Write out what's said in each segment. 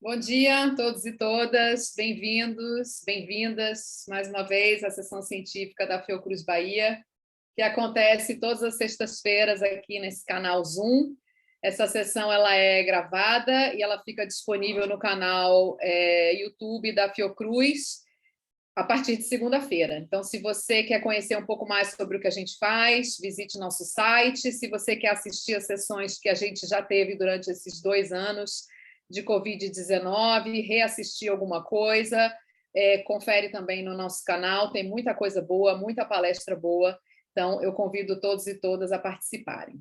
Bom dia a todos e todas, bem-vindos, bem-vindas mais uma vez à sessão científica da Fiocruz Bahia, que acontece todas as sextas-feiras aqui nesse canal Zoom. Essa sessão ela é gravada e ela fica disponível no canal YouTube da Fiocruz a partir de segunda-feira. Então, se você quer conhecer um pouco mais sobre o que a gente faz, visite nosso site. Se você quer assistir as sessões que a gente já teve durante esses 2 anos de Covid-19, reassistir alguma coisa, confere também no nosso canal, tem muita coisa boa, muita palestra boa, então eu convido todos e todas a participarem.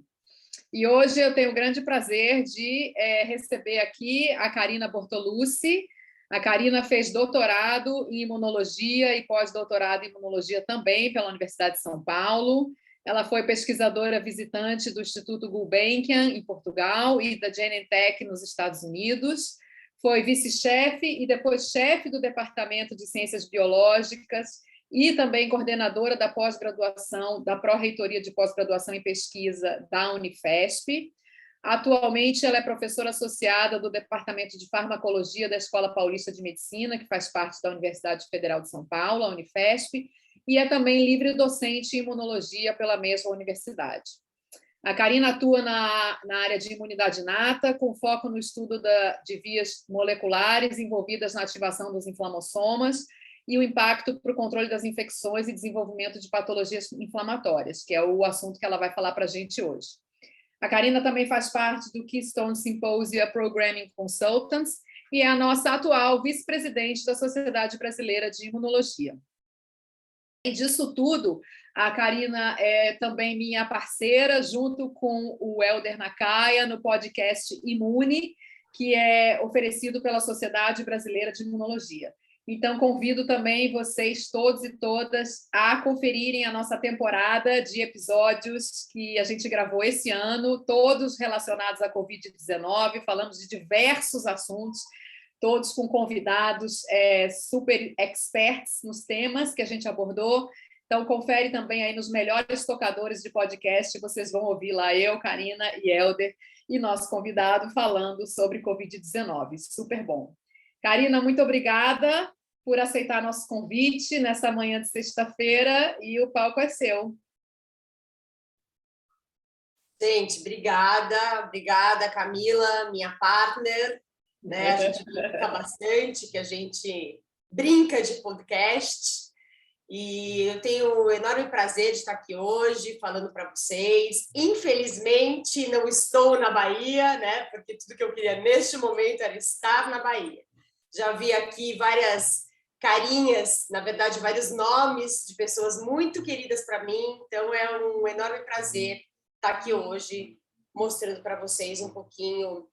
E hoje eu tenho o grande prazer de receber aqui a Karina Bortolucci. A Karina fez doutorado em imunologia e pós-doutorado em imunologia também pela Universidade de São Paulo. Ela foi pesquisadora visitante do Instituto Gulbenkian, em Portugal, e da Genentech, nos Estados Unidos. Foi vice-chefe e depois chefe do Departamento de Ciências Biológicas e também coordenadora da pós-graduação, da Pró-Reitoria de Pós-Graduação em Pesquisa da Unifesp. Atualmente, ela é professora associada do Departamento de Farmacologia da Escola Paulista de Medicina, que faz parte da Universidade Federal de São Paulo, a Unifesp, e é também livre docente em imunologia pela mesma universidade. A Karina atua na área de imunidade inata, com foco no estudo de vias moleculares envolvidas na ativação dos inflammossomas e o impacto para o controle das infecções e desenvolvimento de patologias inflamatórias, que é o assunto que ela vai falar para a gente hoje. A Karina também faz parte do Keystone Symposia Programming Consultants e é a nossa atual vice-presidente da Sociedade Brasileira de Imunologia. E disso tudo, a Karina é também minha parceira, junto com o Helder Nakaya, no podcast Imune, que é oferecido pela Sociedade Brasileira de Imunologia. Então, convido também vocês, todos e todas, a conferirem a nossa temporada de episódios que a gente gravou esse ano, todos relacionados à Covid-19, falamos de diversos assuntos, todos com convidados super experts nos temas que a gente abordou. Então, confere também aí nos melhores tocadores de podcast, vocês vão ouvir lá eu, Karina e Helder, e nosso convidado falando sobre Covid-19. Super bom. Karina, muito obrigada por aceitar nosso convite nessa manhã de sexta-feira, e o palco é seu. Gente, obrigada, Camila, minha partner, né? A gente brinca bastante, que a gente brinca de podcast, e eu tenho o enorme prazer de estar aqui hoje falando para vocês. Infelizmente, não estou na Bahia, né? Porque tudo que eu queria neste momento era estar na Bahia. Já vi aqui várias carinhas, na verdade, vários nomes de pessoas muito queridas para mim, então é um enorme prazer estar aqui hoje mostrando para vocês um pouquinho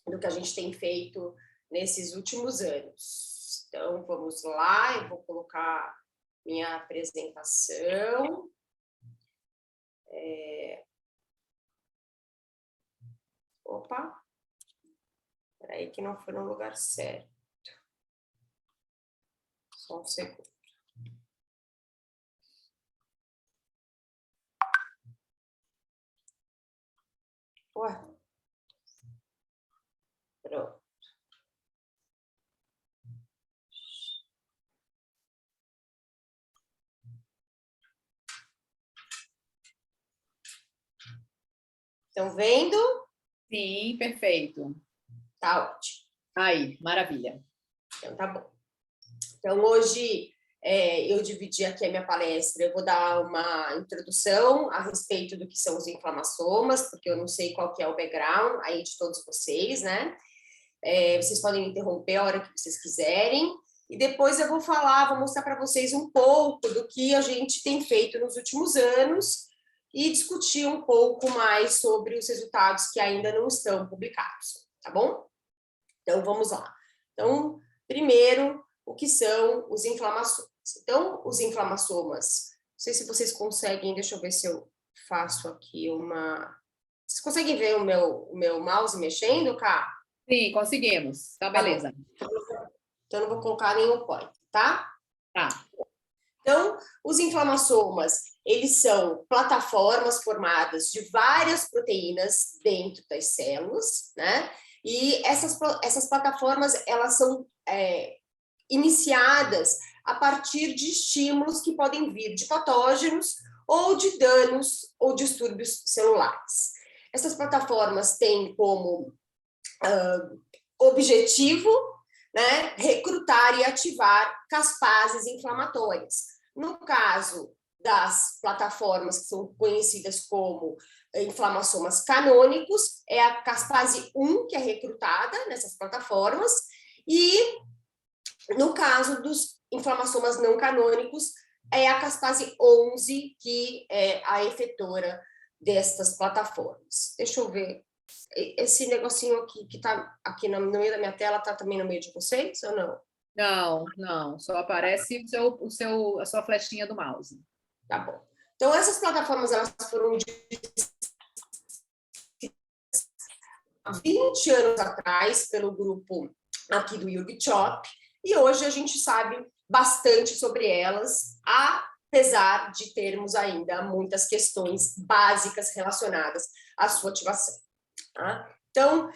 do que a gente tem feito nesses últimos anos. Então, vamos lá, eu vou colocar minha apresentação. Opa! Espera aí que não foi no lugar certo. Só um segundo. Ué. Pronto. Estão vendo? Sim, perfeito. Tá ótimo. Aí, maravilha. Então, tá bom. Então, hoje eu dividi aqui a minha palestra, eu vou dar uma introdução a respeito do que são os inflamassomas, porque eu não sei qual que é o background aí de todos vocês, né? Vocês podem me interromper a hora que vocês quiserem, e depois eu vou mostrar para vocês um pouco do que a gente tem feito nos últimos anos e discutir um pouco mais sobre os resultados que ainda não estão publicados, tá bom? Então, vamos lá. Então, primeiro, o que são os inflamassomas? Então, os inflamassomas, não sei se vocês conseguem, deixa eu ver se eu faço aqui uma... Vocês conseguem ver o meu mouse mexendo, Cá? Sim, conseguimos. Tá, beleza. Então, eu não vou colocar nenhum point, tá? Tá. Então, os inflamassomas, eles são plataformas formadas de várias proteínas dentro das células, né? E essas plataformas, elas são iniciadas a partir de estímulos que podem vir de patógenos ou de danos ou distúrbios celulares. Essas plataformas têm como objetivo, né, recrutar e ativar caspases inflamatórias. No caso das plataformas que são conhecidas como inflamassomas canônicos, é a caspase 1 que é recrutada nessas plataformas, e no caso dos inflamassomas não canônicos, é a caspase 11 que é a efetora destas plataformas. Deixa eu ver. Esse negocinho aqui que está aqui no meio da minha tela, está também no meio de vocês ou não? Não. Só aparece a sua flechinha do mouse. Tá bom. Então, essas plataformas, elas foram 20 anos atrás pelo grupo aqui do Jürgen Chopp, e hoje a gente sabe bastante sobre elas, apesar de termos ainda muitas questões básicas relacionadas à sua ativação. Tá? Então,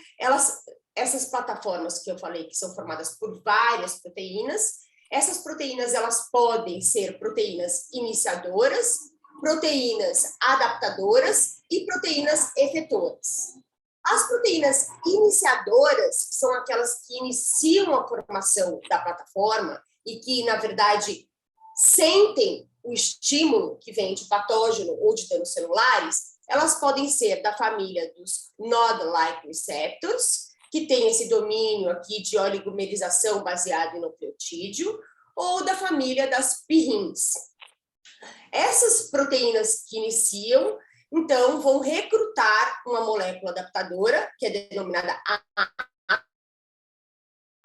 essas plataformas que eu falei, que são formadas por várias proteínas, essas proteínas, elas podem ser proteínas iniciadoras, proteínas adaptadoras e proteínas efetoras. As proteínas iniciadoras, que são aquelas que iniciam a formação da plataforma e que, na verdade, sentem o estímulo que vem de patógeno ou de danos celulares, elas podem ser da família dos Nod-like receptors, que tem esse domínio aqui de oligomerização baseado em nucleotídeo, ou da família das pirrins. Essas proteínas que iniciam, então, vão recrutar uma molécula adaptadora, que é denominada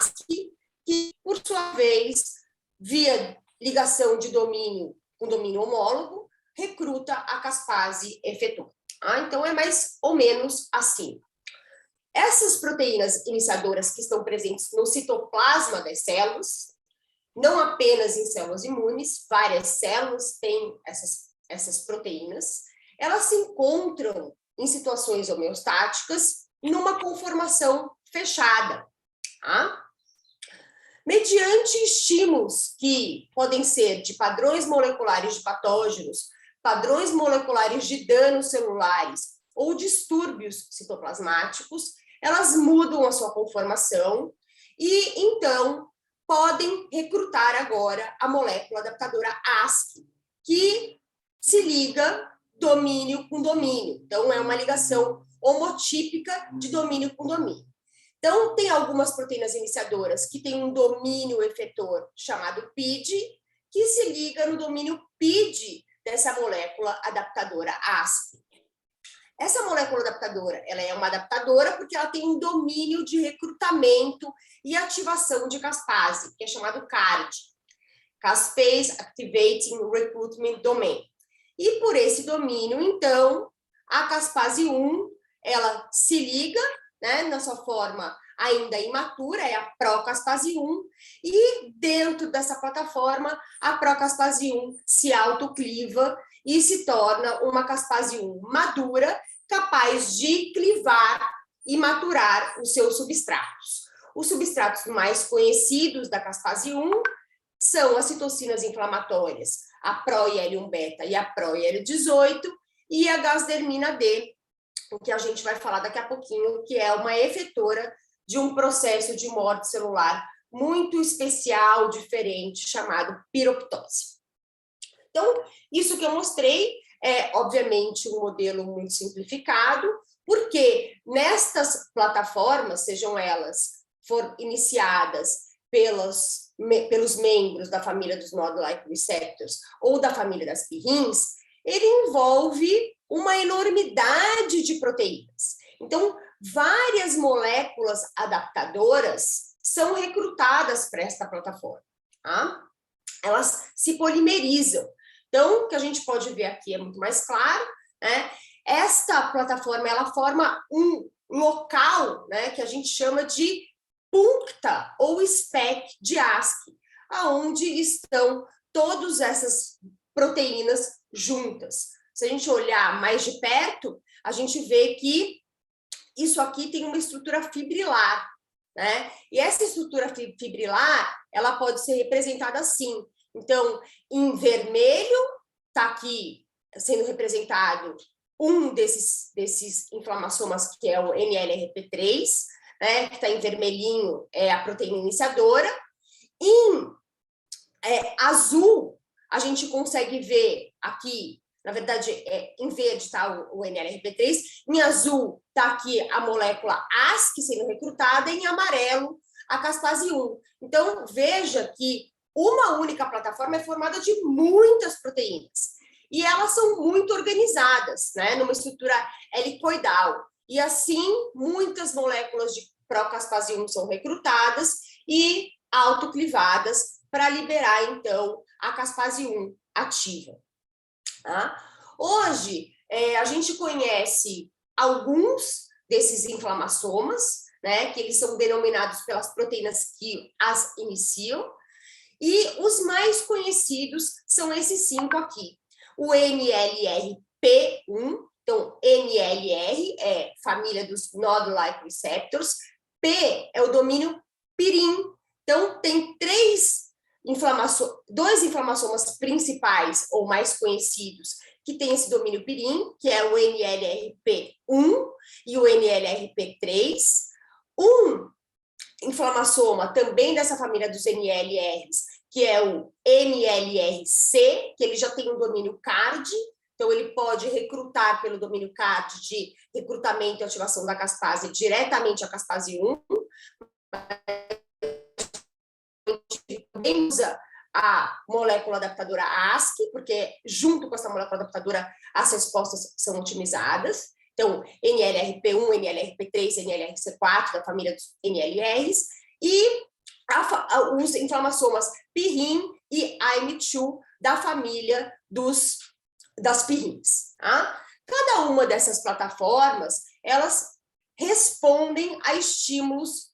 ASCII, que, por sua vez, via ligação de domínio com domínio homólogo, recruta a caspase efetora. Então, é mais ou menos assim. Essas proteínas iniciadoras que estão presentes no citoplasma das células, não apenas em células imunes, várias células têm essas proteínas, elas se encontram em situações homeostáticas numa conformação fechada. Tá? Mediante estímulos que podem ser de padrões moleculares de patógenos, padrões moleculares de danos celulares ou distúrbios citoplasmáticos, elas mudam a sua conformação e, então, podem recrutar agora a molécula adaptadora ASCII, que se liga domínio com domínio. Então, é uma ligação homotípica de domínio com domínio. Então, tem algumas proteínas iniciadoras que têm um domínio efetor chamado PID, que se liga no domínio PID dessa molécula adaptadora ASCII. Essa molécula adaptadora, ela é uma adaptadora porque ela tem um domínio de recrutamento e ativação de caspase, que é chamado CARD, Caspase Activating Recruitment Domain. E por esse domínio, então, a caspase 1, ela se liga, né, na sua forma ainda imatura, é a procaspase 1, e dentro dessa plataforma, a procaspase 1 se autocliva e se torna uma caspase 1 madura, capaz de clivar e maturar os seus substratos. Os substratos mais conhecidos da caspase 1 são as citocinas inflamatórias, a pro-IL-1-beta e a pro-IL-18, e a gasdermina D, o que a gente vai falar daqui a pouquinho, que é uma efetora de um processo de morte celular muito especial, diferente, chamado piroptose. Então, isso que eu mostrei é, obviamente, um modelo muito simplificado, porque nestas plataformas, sejam elas iniciadas pelos membros da família dos Nod-like receptors ou da família das pirrins, ele envolve uma enormidade de proteínas. Então, várias moléculas adaptadoras são recrutadas para esta plataforma. Tá? Elas se polimerizam. Então, o que a gente pode ver aqui é muito mais claro, né? Esta plataforma, ela forma um local, né, que a gente chama de puncta ou spec de ASCII, aonde estão todas essas proteínas juntas. Se a gente olhar mais de perto, a gente vê que isso aqui tem uma estrutura fibrilar, né? E essa estrutura fibrilar, ela pode ser representada assim. Então, em vermelho, está aqui sendo representado um desses inflamassomas, que é o NLRP3, né? Que está em vermelhinho, é a proteína iniciadora. Em azul, a gente consegue ver aqui, na verdade, em verde está o NLRP3, em azul está aqui a molécula ASC sendo recrutada, e em amarelo a caspase 1. Então, veja que uma única plataforma é formada de muitas proteínas, e elas são muito organizadas, né, numa estrutura helicoidal, e assim, muitas moléculas de procaspase 1 são recrutadas e autoclivadas para liberar, então, a caspase 1 ativa. Tá? Hoje, a gente conhece alguns desses inflamassomas, né, que eles são denominados pelas proteínas que as iniciam, e os mais conhecidos são esses 5 aqui. O NLRP1, então, NLR é família dos Node-like receptors, P é o domínio pirim. Então, tem dois inflamassomas principais ou mais conhecidos que tem esse domínio pirim, que é o NLRP1 e o NLRP3. Um inflamassoma também dessa família dos NLRs, que é o NLRC, que ele já tem um domínio CARD, então ele pode recrutar pelo domínio CARD de recrutamento e ativação da caspase diretamente a caspase 1, também usa a molécula adaptadora ASC, porque junto com essa molécula adaptadora as respostas são otimizadas. Então, NLRP1, NLRP3, NLRC4, da família dos NLRs, e os inflamassomas PIRIN e AIM2, da família das PIRINs. Tá? Cada uma dessas plataformas, elas respondem a estímulos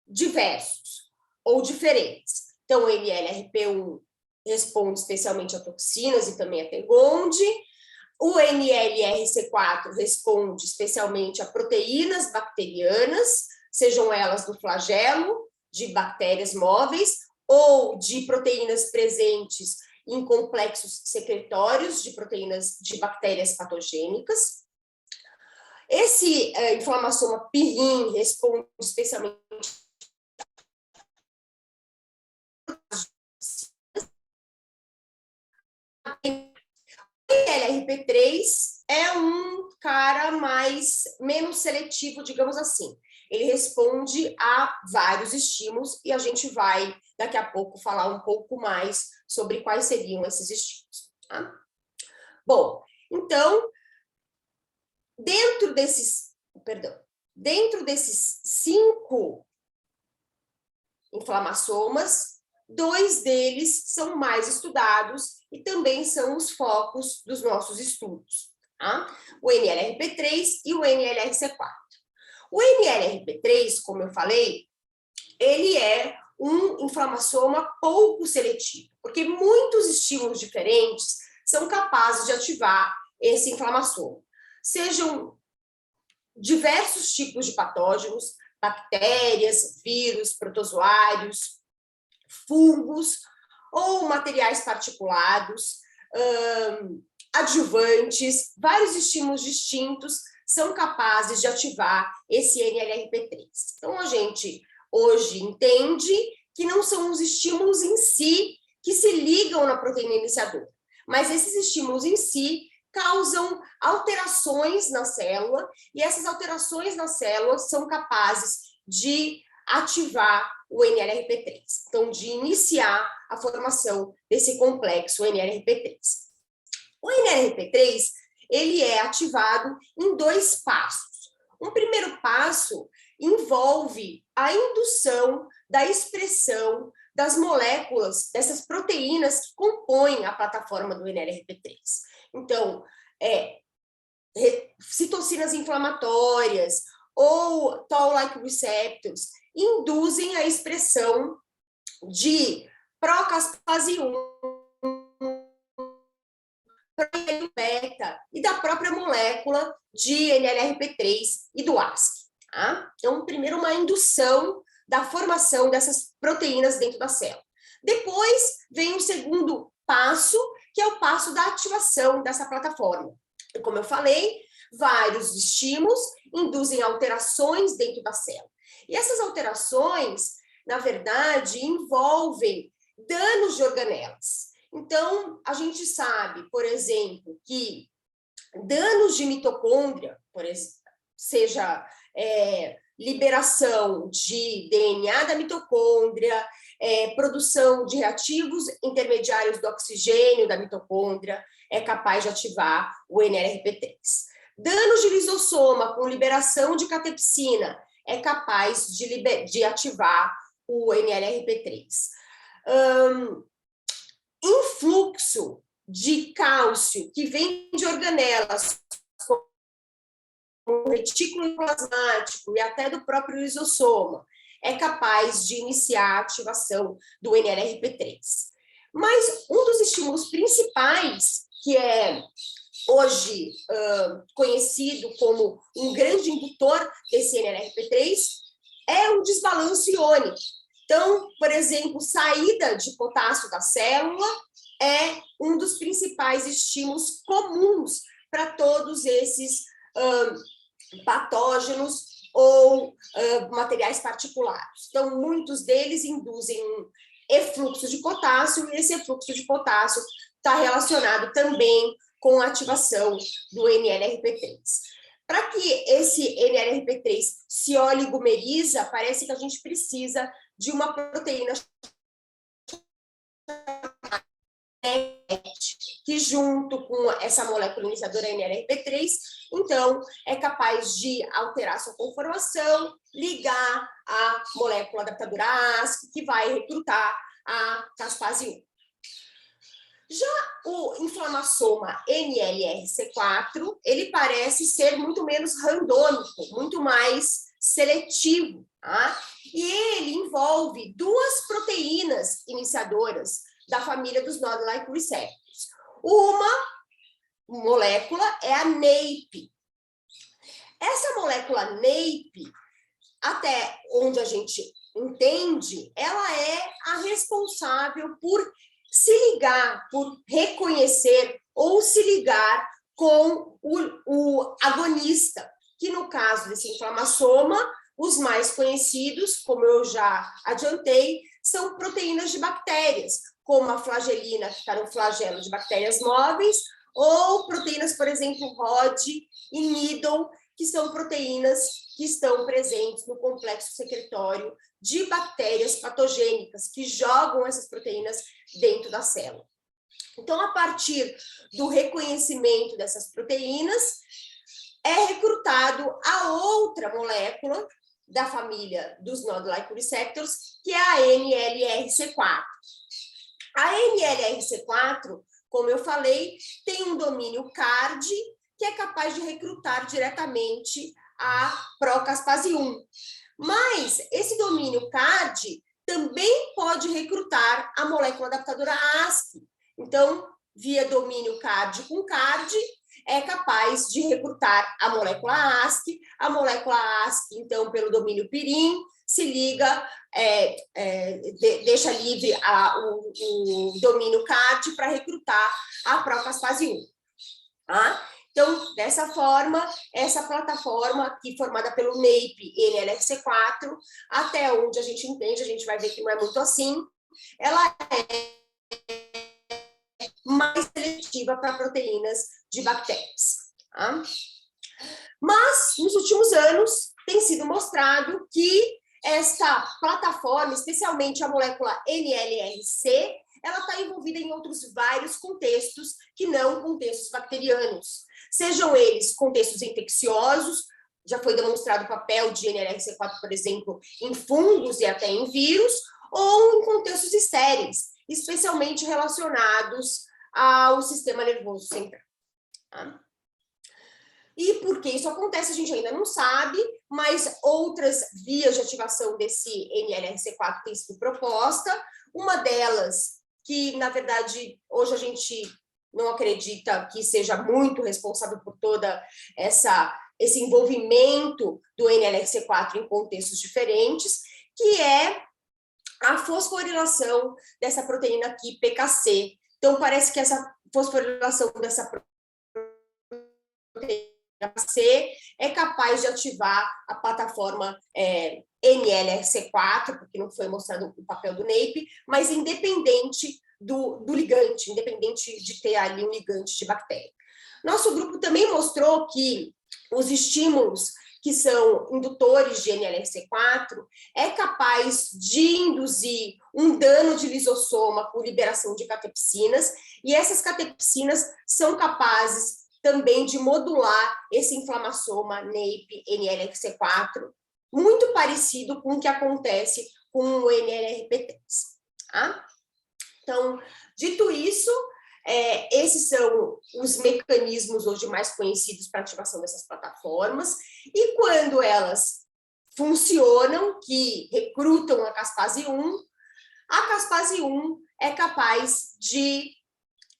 diversos ou diferentes. Então, o NLRP1 responde especialmente a toxinas e também a TEGOND. O NLRC4 responde especialmente a proteínas bacterianas, sejam elas do flagelo, de bactérias móveis, ou de proteínas presentes em complexos secretórios de proteínas de bactérias patogênicas. Esse inflamassoma PIRIN responde especialmente o NLRP3 é um cara menos seletivo, digamos assim. Ele responde a vários estímulos e a gente vai, daqui a pouco, falar um pouco mais sobre quais seriam esses estímulos. Tá? Bom, então, dentro desses 5 inflamassomas, 2 deles são mais estudados e também são os focos dos nossos estudos. Tá? O NLRP3 e o NLRC4. O NLRP3, como eu falei, ele é um inflamassoma pouco seletivo, porque muitos estímulos diferentes são capazes de ativar esse inflamassoma. Sejam diversos tipos de patógenos, bactérias, vírus, protozoários, fungos ou materiais particulados, adjuvantes, vários estímulos distintos são capazes de ativar esse NLRP3. Então, a gente hoje entende que não são os estímulos em si que se ligam na proteína iniciadora, mas esses estímulos em si causam alterações na célula, e essas alterações na célula são capazes de ativar o NLRP3, então de iniciar a formação desse complexo NLRP3. O NLRP3, ele é ativado em 2 passos. Um primeiro passo envolve a indução da expressão das moléculas, dessas proteínas que compõem a plataforma do NLRP3. Então, citocinas inflamatórias ou Toll-like receptors induzem a expressão de procaspase 1, beta e da própria molécula de NLRP3 e do ASC. Tá? Então, primeiro, uma indução da formação dessas proteínas dentro da célula. Depois, vem o segundo passo, que é o passo da ativação dessa plataforma. E, como eu falei, vários estímulos induzem alterações dentro da célula. E essas alterações, na verdade, envolvem danos de organelas. Então, a gente sabe, por exemplo, que danos de mitocôndria, por exemplo, seja liberação de DNA da mitocôndria, produção de reativos intermediários do oxigênio da mitocôndria, é capaz de ativar o NLRP3. Danos de lisossoma com liberação de catepsina é capaz de ativar o NLRP3. Influxo de cálcio que vem de organelas, como o retículo plasmático e até do próprio lisossoma, é capaz de iniciar a ativação do NLRP3. Mas um dos estímulos principais, que é hoje conhecido como um grande indutor desse NLRP3, é o desbalanço iônico. Então, por exemplo, saída de potássio da célula é um dos principais estímulos comuns para todos esses patógenos ou materiais particulares. Então, muitos deles induzem um efluxo de potássio, e esse efluxo de potássio está relacionado também com a ativação do NLRP3. Para que esse NLRP3 se oligomeriza, parece que a gente precisa de uma proteína que, junto com essa molécula iniciadora NLRP3, então, é capaz de alterar sua conformação, ligar a molécula adaptadora ASC, que vai recrutar a caspase 1. Já o inflamassoma NLRC4, ele parece ser muito menos randômico, muito mais seletivo, tá? E ele envolve duas proteínas iniciadoras da família dos Nodule-like receptors. Uma molécula é a NAPE. Essa molécula NAPE, até onde a gente entende, ela é a responsável por se ligar, por reconhecer ou se ligar com o agonista, que no caso desse inflamassoma, os mais conhecidos, como eu já adiantei, são proteínas de bactérias, como a flagelina, que está no flagelo de bactérias móveis, ou proteínas, por exemplo, ROD e NIDL, que são proteínas que estão presentes no complexo secretório de bactérias patogênicas, que jogam essas proteínas dentro da célula. Então, a partir do reconhecimento dessas proteínas, é recrutado a outra molécula da família dos Nodule-like receptors, que é a NLRC4. A NLRC4, como eu falei, tem um domínio CARD, que é capaz de recrutar diretamente a procaspase 1. Mas esse domínio CARD também pode recrutar a molécula adaptadora ASC. Então, via domínio CARD com CARD, é capaz de recrutar a molécula ASC. A molécula ASC, então, pelo domínio pirim, se liga, deixa livre o domínio CARD para recrutar a procaspase 1. Tá? Então, dessa forma, essa plataforma aqui formada pelo NAPE e NLRC4, até onde a gente entende, a gente vai ver que não é muito assim, ela é mais seletiva para proteínas de bactérias. Tá? Mas, nos últimos anos, tem sido mostrado que esta plataforma, especialmente a molécula NLRC, ela está envolvida em outros vários contextos que não contextos bacterianos. Sejam eles contextos infecciosos, já foi demonstrado o papel de NLRC4, por exemplo, em fungos e até em vírus, ou em contextos estéreis, especialmente relacionados ao sistema nervoso central. Tá? E por que isso acontece, a gente ainda não sabe, mas outras vias de ativação desse NLRC4 têm sido proposta. Uma delas, que na verdade hoje a gente não acredita que seja muito responsável por toda essa esse envolvimento do NLRC4 em contextos diferentes, que é a fosforilação dessa proteína aqui, PKC. Então, parece que essa fosforilação dessa proteína PKC é capaz de ativar a plataforma NLRC4, porque não foi mostrado o papel do NAPE, mas independente do ligante, independente de ter ali um ligante de bactéria. Nosso grupo também mostrou que os estímulos que são indutores de NLRC4 é capaz de induzir um dano de lisossoma por liberação de catepsinas, e essas catepsinas são capazes também de modular esse inflamassoma NAPE NLRC4, muito parecido com o que acontece com o NLRP3. Tá? Então, dito isso, esses são os mecanismos hoje mais conhecidos para ativação dessas plataformas, e quando elas funcionam, que recrutam a caspase 1, a caspase 1 é capaz de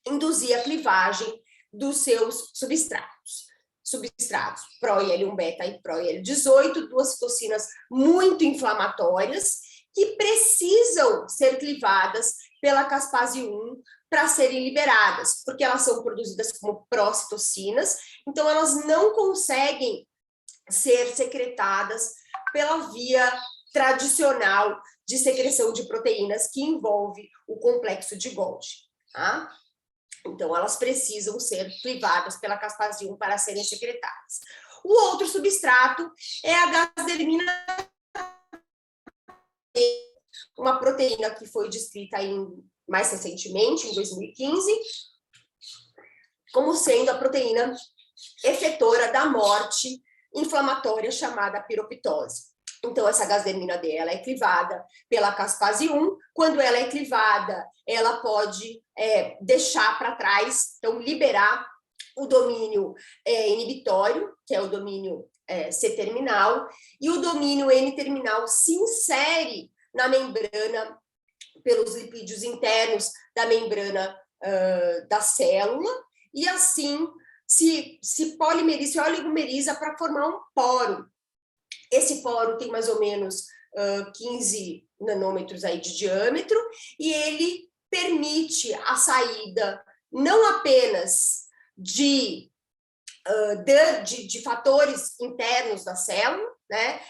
induzir a clivagem dos seus substratos ProIL-1-beta e ProIL-18, duas citocinas muito inflamatórias que precisam ser clivadas pela caspase 1 para serem liberadas, porque elas são produzidas como procitocinas, então elas não conseguem ser secretadas pela via tradicional de secreção de proteínas que envolve o complexo de Golgi. Tá? Então, elas precisam ser clivadas pela caspase 1 para serem secretadas. O outro substrato é a gasdermina, uma proteína que foi descrita mais recentemente, em 2015, como sendo a proteína efetora da morte inflamatória chamada piroptose. Então, essa gasdermina dela é clivada pela caspase 1. Quando ela é clivada, ela pode deixar para trás, então, liberar o domínio inibitório, que é o domínio C-terminal, e o domínio N-terminal se insere na membrana, pelos lipídios internos da membrana da célula, e assim se polimeriza, se oligomeriza para formar um poro. Esse poro tem mais ou menos 15 nanômetros aí de diâmetro, e ele permite a saída não apenas de fatores internos da célula, né,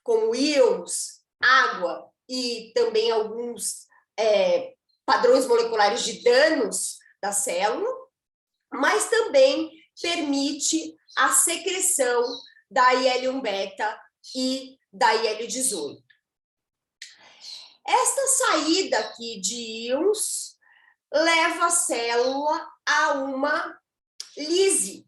como íons, água e também alguns padrões moleculares de danos da célula, mas também permite a secreção da IL-1-beta e da IL-18. Esta saída aqui de íons leva a célula a uma lise,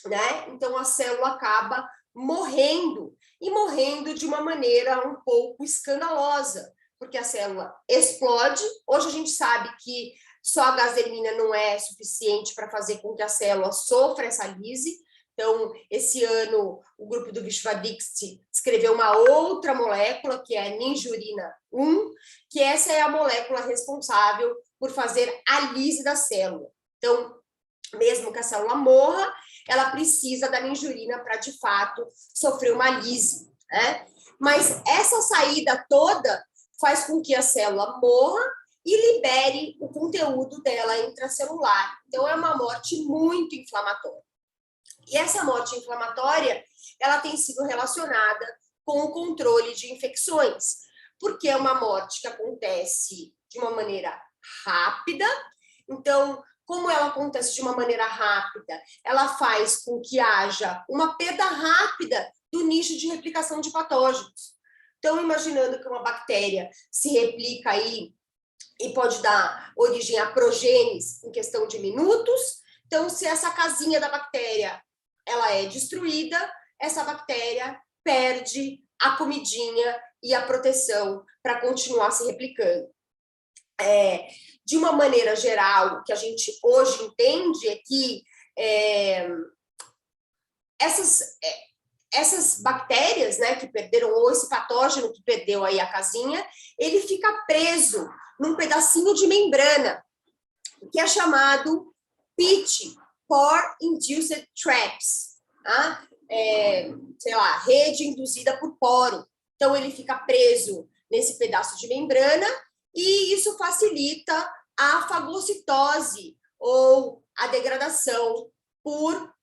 né? Então, a célula acaba morrendo, e morrendo de uma maneira um pouco escandalosa, porque a célula explode. Hoje a gente sabe que só a gasdermina não é suficiente para fazer com que a célula sofra essa lise. Então, esse ano, o grupo do Vishwadixit descreveu uma outra molécula, que é a ninjurina 1, que essa é a molécula responsável por fazer a lise da célula. Então, mesmo que a célula morra, ela precisa da ninjurina para, de fato, sofrer uma lise, né? Mas essa saída toda faz com que a célula morra e libere o conteúdo dela intracelular. Então, é uma morte muito inflamatória. E essa morte inflamatória, ela tem sido relacionada com o controle de infecções, porque é uma morte que acontece de uma maneira rápida. Então, como ela acontece de uma maneira rápida, ela faz com que haja uma perda rápida do nicho de replicação de patógenos. Então, imaginando que uma bactéria se replica aí e pode dar origem a progenes em questão de minutos, então, se essa casinha da bactéria ela é destruída, essa bactéria perde a comidinha e a proteção para continuar se replicando. De uma maneira geral, o que a gente hoje entende é que essas bactérias, né, que perderam, ou esse patógeno que perdeu aí a casinha, ele fica preso num pedacinho de membrana, que é chamado PIT, Pore Induced Traps. sei lá, rede induzida por poro. Então, ele fica preso nesse pedaço de membrana e isso facilita a fagocitose ou a degradação por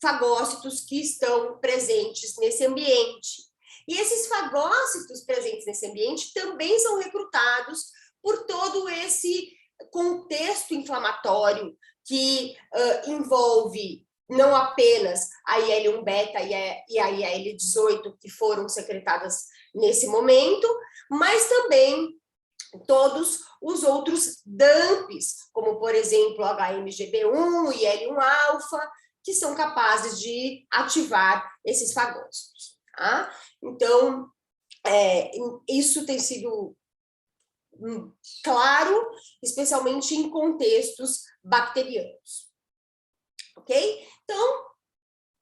fagócitos que estão presentes nesse ambiente. E esses fagócitos presentes nesse ambiente também são recrutados por todo esse contexto inflamatório que envolve não apenas a IL-1-beta e a IL-18 que foram secretadas nesse momento, mas também todos os outros DAMPs, como, por exemplo, HMGB1 e IL-1-alfa, que são capazes de ativar esses fagócitos. Tá? Então, isso tem sido claro, especialmente em contextos bacterianos. Ok? Então,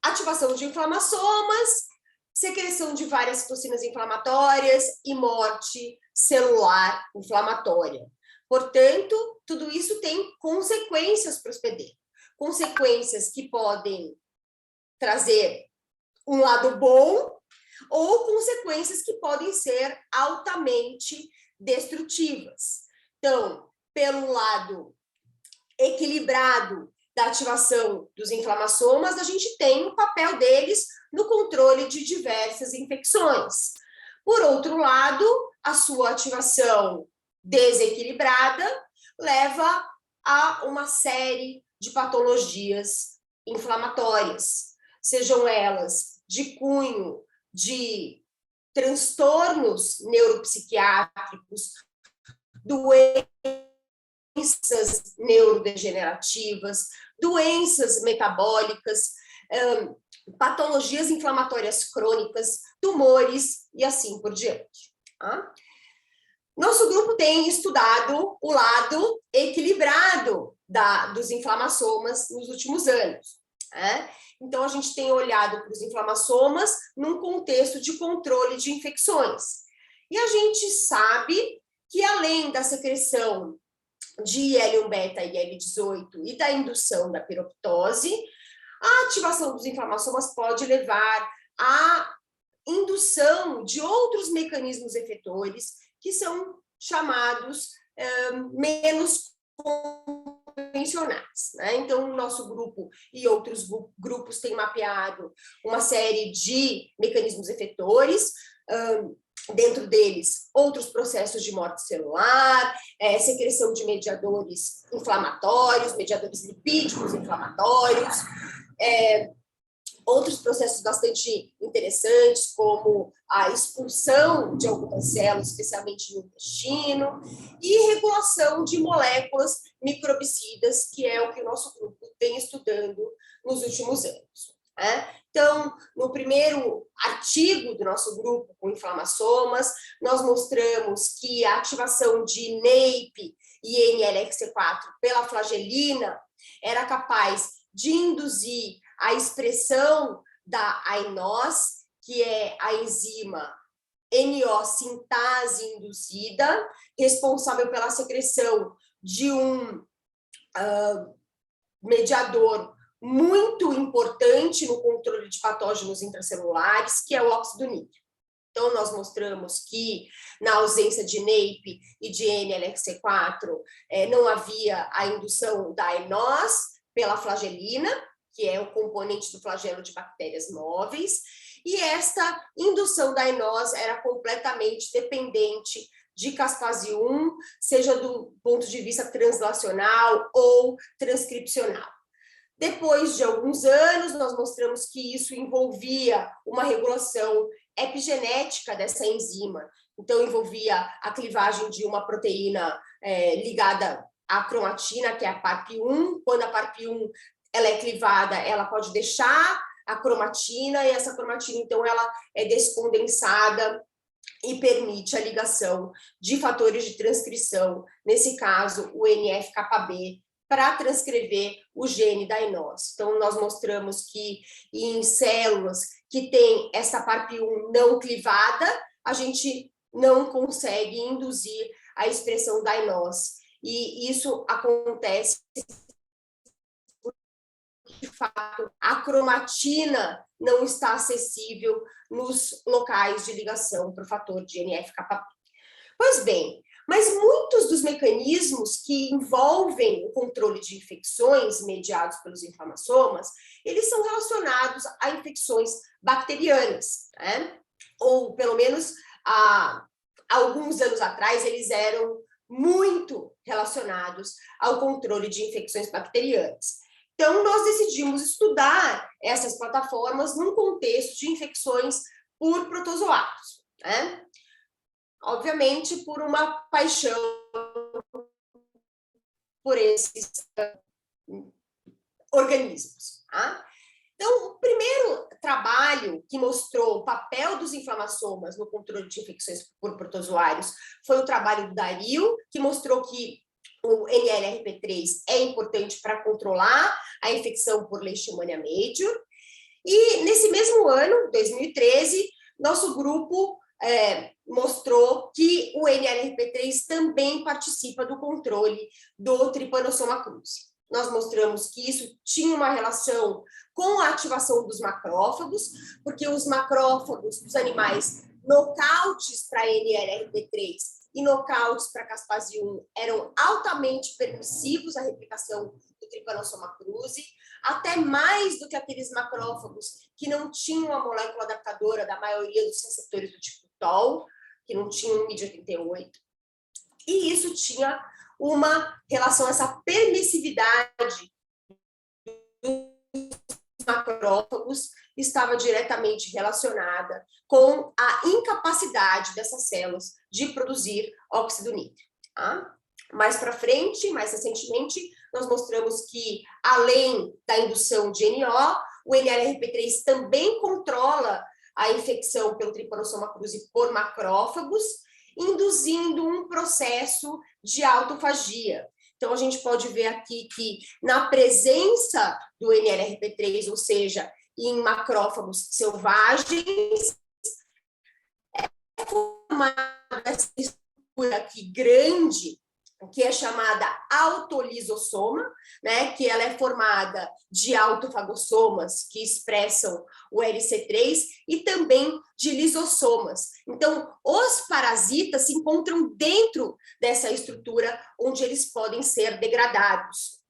ativação de inflamassomas, secreção de várias citocinas inflamatórias e morte celular inflamatória. Portanto, tudo isso tem consequências para o hospedeiro. Consequências que podem trazer um lado bom ou consequências que podem ser altamente destrutivas. Então, pelo lado equilibrado da ativação dos inflamassomas, a gente tem o papel deles no controle de diversas infecções. Por outro lado, a sua ativação desequilibrada leva a uma série de patologias inflamatórias, sejam elas de cunho de transtornos neuropsiquiátricos, doenças neurodegenerativas, doenças metabólicas, patologias inflamatórias crônicas, tumores e assim por diante. Tá? Nosso grupo tem estudado o lado equilibrado dos inflamassomas nos últimos anos. Então, a gente tem olhado para os inflamassomas num contexto de controle de infecções. E a gente sabe que, além da secreção de IL-1-beta e IL-18 e da indução da piroptose, a ativação dos inflamassomas pode levar à indução de outros mecanismos efetores que são chamados menos convencionais. Né? Então, o nosso grupo e outros grupos têm mapeado uma série de mecanismos efetores, dentro deles, outros processos de morte celular, secreção de mediadores inflamatórios, mediadores lipídicos inflamatórios, outros processos bastante interessantes, como a expulsão de algumas células, especialmente no intestino, e regulação de moléculas microbicidas, que é o que o nosso grupo vem estudando nos últimos anos. Então, no primeiro artigo do nosso grupo com inflamassomas, nós mostramos que a ativação de NAPE e NLRC4 pela flagelina era capaz de induzir a expressão da AINOS, que é a enzima NO-sintase induzida, responsável pela secreção de um mediador muito importante no controle de patógenos intracelulares, que é o óxido nítrico. Então, nós mostramos que, na ausência de NAPE e de NLRC4, não havia a indução da AINOS pela flagelina, que é o componente do flagelo de bactérias móveis, e esta indução da AINOS era completamente dependente de caspase-1, seja do ponto de vista translacional ou transcripcional. Depois de alguns anos, nós mostramos que isso envolvia uma regulação epigenética dessa enzima. Então, envolvia a clivagem de uma proteína ligada à cromatina, que é a PARP1. Quando a PARP1 ela é clivada, ela pode deixar a cromatina, e essa cromatina, então, ela é descondensada e permite a ligação de fatores de transcrição, nesse caso, o NF-κB, para transcrever o gene da AINOS. Então, nós mostramos que em células que têm essa PARP1 não clivada, a gente não consegue induzir a expressão da AINOS. E isso acontece de fato, a cromatina não está acessível nos locais de ligação para o fator de NF-κB. Pois bem, mas muitos dos mecanismos que envolvem o controle de infecções mediados pelos inflamassomas, eles são relacionados a infecções bacterianas, né? Ou pelo menos há alguns anos atrás eles eram muito relacionados ao controle de infecções bacterianas. Então, nós decidimos estudar essas plataformas num contexto de infecções por protozoários, né? Obviamente, por uma paixão por esses organismos. Tá? Então, o primeiro trabalho que mostrou o papel dos inflamassomas no controle de infecções por protozoários foi o trabalho do Dario, que mostrou que o NLRP3 é importante para controlar a infecção por Leishmania major. E nesse mesmo ano, 2013, nosso grupo mostrou que o NLRP3 também participa do controle do Trypanosoma cruzi. Nós mostramos que isso tinha uma relação com a ativação dos macrófagos, porque os macrófagos dos animais nocautes para NLRP3 e nocautes para caspase-1 eram altamente permissivos à replicação do Trypanosoma cruzi, até mais do que aqueles macrófagos que não tinham a molécula adaptadora da maioria dos receptores do tipo TOL, que não tinham MID88. E isso tinha uma relação, essa permissividade dos macrófagos estava diretamente relacionada com a incapacidade dessas células de produzir óxido nítrico. Tá? Mais para frente, mais recentemente, nós mostramos que, além da indução de NO, o NLRP3 também controla a infecção pelo Trypanosoma cruzi por macrófagos, induzindo um processo de autofagia. Então, a gente pode ver aqui que, na presença do NLRP3, ou seja, em macrófagos selvagens, é formada essa estrutura aqui grande, que é chamada autolisossoma, né, que ela é formada de autofagossomas que expressam o LC3 e também de lisossomas. Então, os parasitas se encontram dentro dessa estrutura onde eles podem ser degradados.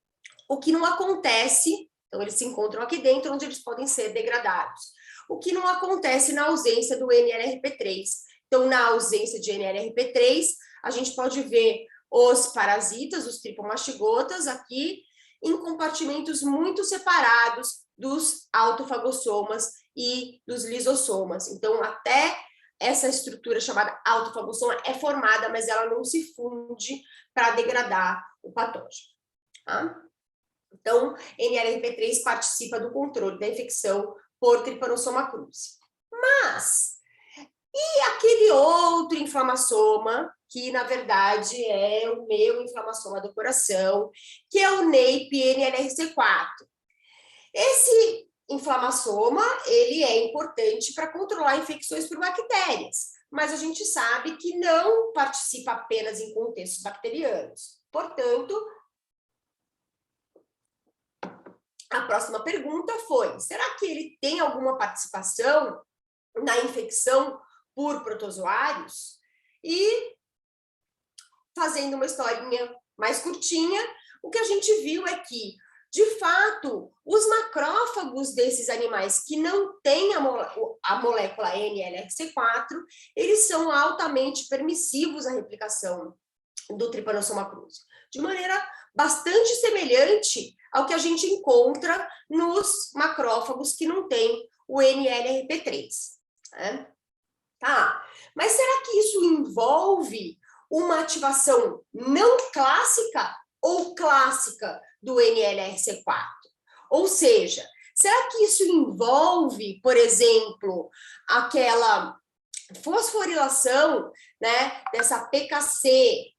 O que não acontece, então eles se encontram aqui dentro onde eles podem ser degradados. O que não acontece na ausência do NLRP3. Então, na ausência de NLRP3, a gente pode ver os parasitas, os tripomastigotas, aqui em compartimentos muito separados dos autofagossomas e dos lisossomas. Então, até essa estrutura chamada autofagossoma é formada, mas ela não se funde para degradar o patógeno. Tá? Então, NLRP3 participa do controle da infecção por Trypanosoma cruzi. Mas, e aquele outro inflamassoma, que na verdade é o meu inflamassoma do coração, que é o NAPE-NLRC4. Esse inflamassoma, ele é importante para controlar infecções por bactérias, mas a gente sabe que não participa apenas em contextos bacterianos. Portanto, a próxima pergunta foi: será que ele tem alguma participação na infecção por protozoários? E, fazendo uma historinha mais curtinha, o que a gente viu é que, de fato, os macrófagos desses animais que não têm a molécula NLRC4, eles são altamente permissivos à replicação do Trypanosoma cruzi, de maneira bastante semelhante ao que a gente encontra nos macrófagos que não têm o NLRP3. Né? Tá, mas será que isso envolve uma ativação não clássica ou clássica do NLRC4? Ou seja, será que isso envolve, por exemplo, aquela fosforilação, né, dessa PKC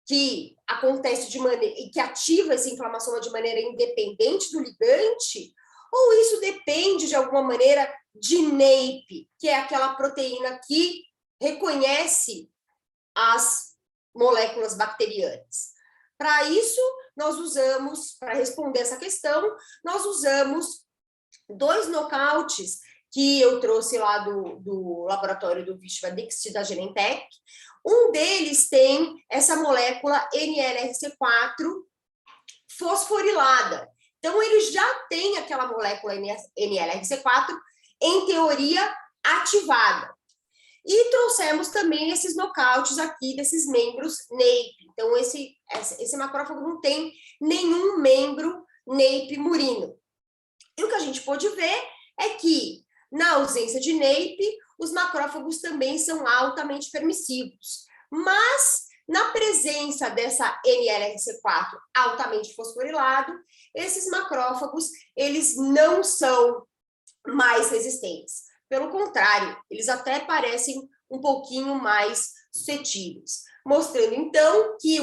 que acontece de maneira e que ativa essa inflamação de maneira independente do ligante? Ou isso depende de alguma maneira de NAPE, que é aquela proteína que reconhece as moléculas bacterianas? Para isso, nós usamos, para responder essa questão, nós usamos 2 nocautes que eu trouxe lá do laboratório do Vishwadixit, da Genentech. Um deles tem essa molécula NLRC4 fosforilada. Então, ele já tem aquela molécula NLRC4, em teoria, ativada. E trouxemos também esses nocautes aqui, desses membros NAPE. Então, esse macrófago não tem nenhum membro NAPE murino. E o que a gente pôde ver é que, na ausência de NAPE, os macrófagos também são altamente permissivos. Mas, na presença dessa NLRC4 altamente fosforilado, esses macrófagos, eles não são mais resistentes. Pelo contrário, eles até parecem um pouquinho mais suscetíveis. Mostrando, então, que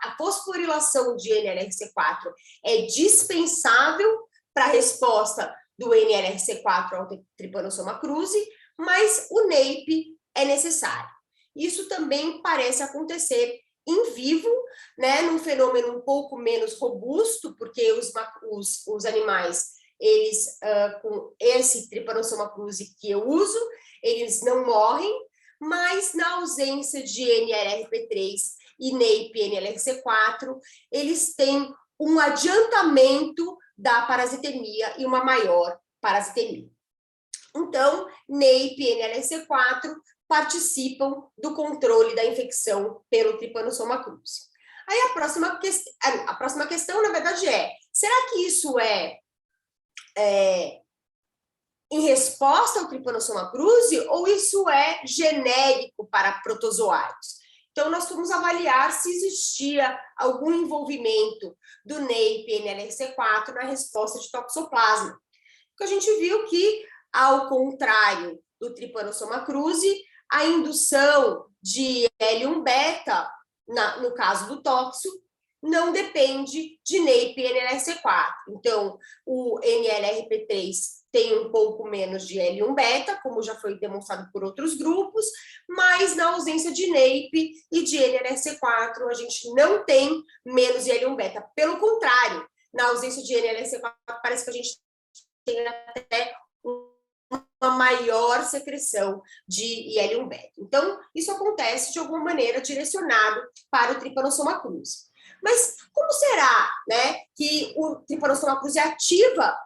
a fosforilação de NLRC4 é dispensável para a resposta do NLRC4 ao Trypanosoma cruzi, mas o NAPE é necessário. Isso também parece acontecer em vivo, né, num fenômeno um pouco menos robusto, porque os animais, eles, com esse Trypanosoma cruzi que eu uso, eles não morrem, mas na ausência de NLRP3 e NAPE-NLRC4, eles têm um adiantamento da parasitemia e uma maior parasitemia. Então, NAPE e NLRC4 participam do controle da infecção pelo Trypanosoma cruzi. Aí a próxima questão, na verdade, será que isso é em resposta ao Trypanosoma cruzi ou isso é genérico para protozoários? Então, nós fomos avaliar se existia algum envolvimento do NAPE e NLRC4 na resposta de toxoplasma. Porque a gente viu que, ao contrário do Trypanosoma cruzi, a indução de L1-beta, no caso do toxo, não depende de NAPE e NLRC4. Então, o NLRP3 tem um pouco menos de L1-beta, como já foi demonstrado por outros grupos, mas na ausência de NAPE e de NLRC4, a gente não tem menos L1-beta. Pelo contrário, na ausência de NLRC4, parece que a gente tem até uma maior secreção de IL-1-beta. Então, isso acontece de alguma maneira direcionado para o Trypanosoma cruzi. Mas como será, né, que o Trypanosoma cruzi ativa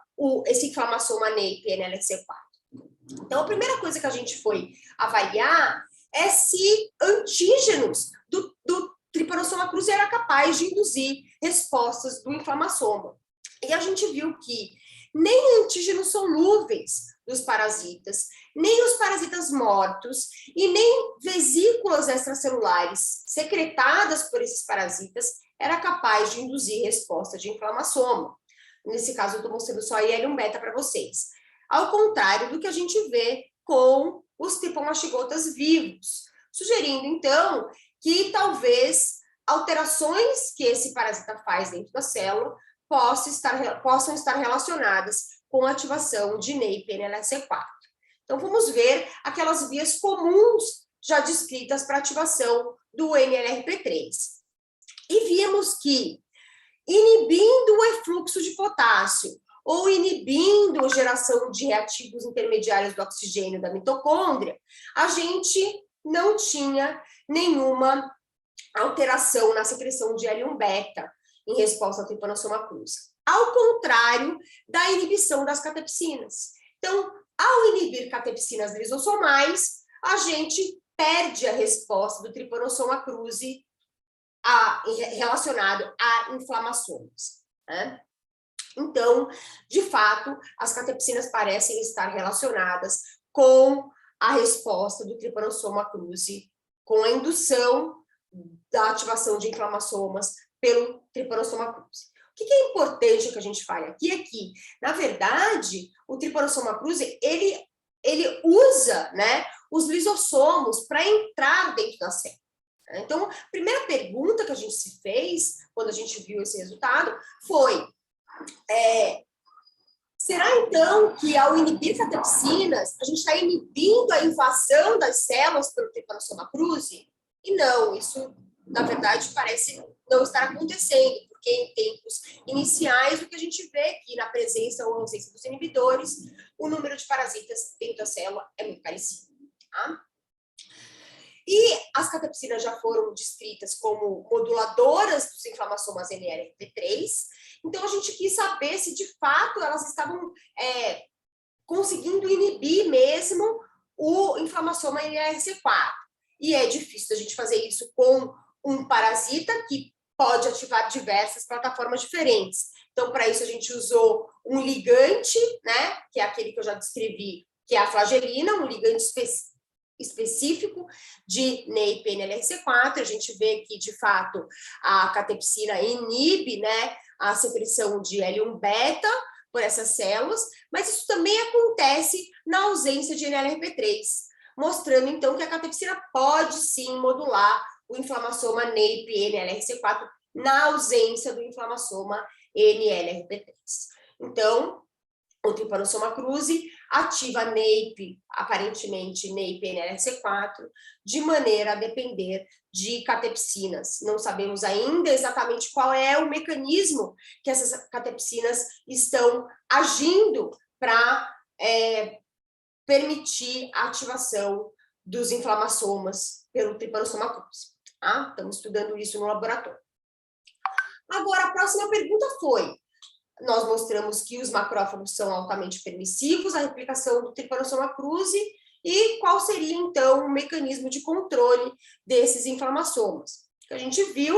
esse inflamassoma NAPE e NLRC4? Então, a primeira coisa que a gente foi avaliar é se antígenos do Trypanosoma cruzi era capaz de induzir respostas do inflamassoma. E a gente viu que nem antígenos solúveis dos parasitas, nem os parasitas mortos e nem vesículas extracelulares secretadas por esses parasitas era capaz de induzir resposta de inflamassoma. Nesse caso, eu estou mostrando só IL-1-beta para vocês. Ao contrário do que a gente vê com os tripomastigotas vivos, sugerindo, então, que talvez alterações que esse parasita faz dentro da célula possam estar relacionadas com a ativação de NAPE e NLRC4. Então, vamos ver aquelas vias comuns já descritas para ativação do NLRP3. E vimos que, inibindo o efluxo de potássio ou inibindo a geração de reativos intermediários do oxigênio da mitocôndria, a gente não tinha nenhuma alteração na secreção de L1-beta em resposta ao Trypanosoma cruzi. Ao contrário da inibição das catepsinas. Então, ao inibir catepsinas lisossomais, a gente perde a resposta do Trypanosoma cruzi relacionado a inflamassomas, né? Então, de fato, as catepsinas parecem estar relacionadas com a resposta do Trypanosoma cruzi, com a indução da ativação de inflamassomas pelo Trypanosoma cruzi. O que é importante que a gente fale aqui é que, na verdade, o Trypanosoma cruzi, ele usa, né, os lisossomos para entrar dentro da célula. Então, a primeira pergunta que a gente se fez, quando a gente viu esse resultado, foi: será então que ao inibir catepsinas, a gente está inibindo a invasão das células pelo Trypanosoma cruzi? E não, isso, na verdade, parece não estar acontecendo, porque que em tempos iniciais, o que a gente vê que na presença ou ausência dos inibidores, o número de parasitas dentro da célula é muito parecido. Tá? E as catepsinas já foram descritas como moduladoras dos inflamassomas NLRP3, então a gente quis saber se de fato elas estavam conseguindo inibir mesmo o inflamassoma NLRC4. E é difícil a gente fazer isso com um parasita que pode ativar diversas plataformas diferentes. Então, para isso, a gente usou um ligante, né, que é aquele que eu já descrevi, que é a flagelina, um ligante específico de NEIP-NLRC4. A gente vê que, de fato, a catepsina inibe, né, a secreção de L1-beta por essas células, mas isso também acontece na ausência de NLRP3, mostrando, então, que a catepsina pode, sim, modular o inflamassoma NEIP-NLRC4 na ausência do inflamassoma NLRP3. Então, o Trypanosoma cruzi ativa NEIP, aparentemente NEIP-NLRC4, de maneira a depender de catepsinas. Não sabemos ainda exatamente qual é o mecanismo que essas catepsinas estão agindo para permitir a ativação dos inflamassomas pelo Trypanosoma cruzi. Tá? Estamos estudando isso no laboratório. Agora, a próxima pergunta foi: nós mostramos que os macrófagos são altamente permissivos à replicação do Trypanosoma cruzi, e qual seria, então, o mecanismo de controle desses inflamassomas? O que a gente viu,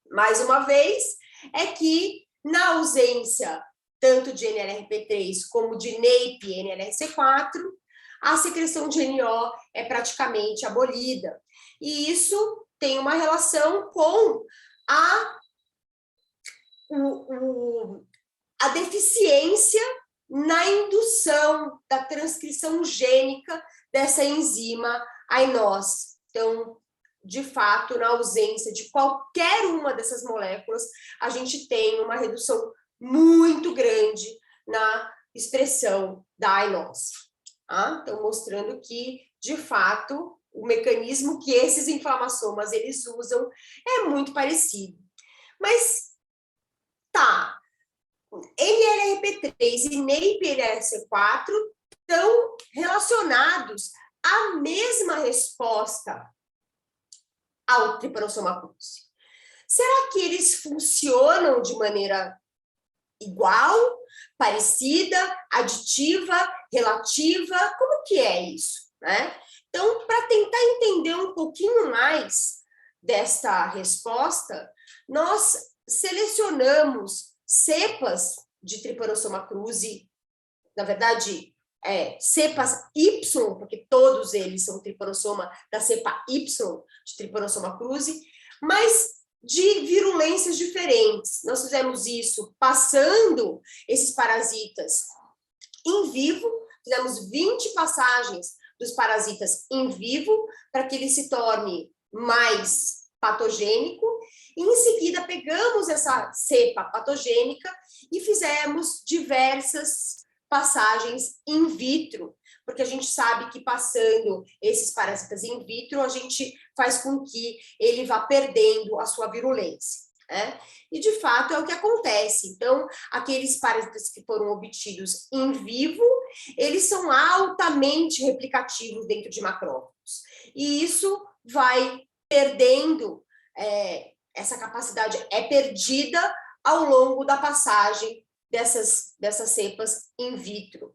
mais uma vez, é que na ausência tanto de NLRP3 como de NEIP-NLRC4, a secreção de NO é praticamente abolida. E isso tem uma relação com a deficiência na indução da transcrição gênica dessa enzima AINOS. Então, de fato, na ausência de qualquer uma dessas moléculas, a gente tem uma redução muito grande na expressão da AINOS. Tá? Então, mostrando que, de fato, o mecanismo que esses inflamassomas eles usam é muito parecido. Mas, tá, NLRP3 e NEIP-NLRC4 estão relacionados à mesma resposta ao Trypanosoma cruzi. Será que eles funcionam de maneira igual, parecida, aditiva, relativa? Como que é isso, né? Então, para tentar entender um pouquinho mais desta resposta, nós selecionamos cepas de Trypanosoma cruzi, na verdade, cepas Y, porque todos eles são Trypanosoma da cepa Y de Trypanosoma cruzi, mas de virulências diferentes. Nós fizemos isso passando esses parasitas em vivo, fizemos 20 passagens dos parasitas em vivo, para que ele se torne mais patogênico, e em seguida pegamos essa cepa patogênica e fizemos diversas passagens in vitro, porque a gente sabe que passando esses parasitas in vitro, a gente faz com que ele vá perdendo a sua virulência, né? E, de fato, é o que acontece. Então, aqueles parasitas que foram obtidos em vivo, eles são altamente replicativos dentro de macrófagos. E isso vai perdendo, essa capacidade é perdida ao longo da passagem dessas cepas in vitro.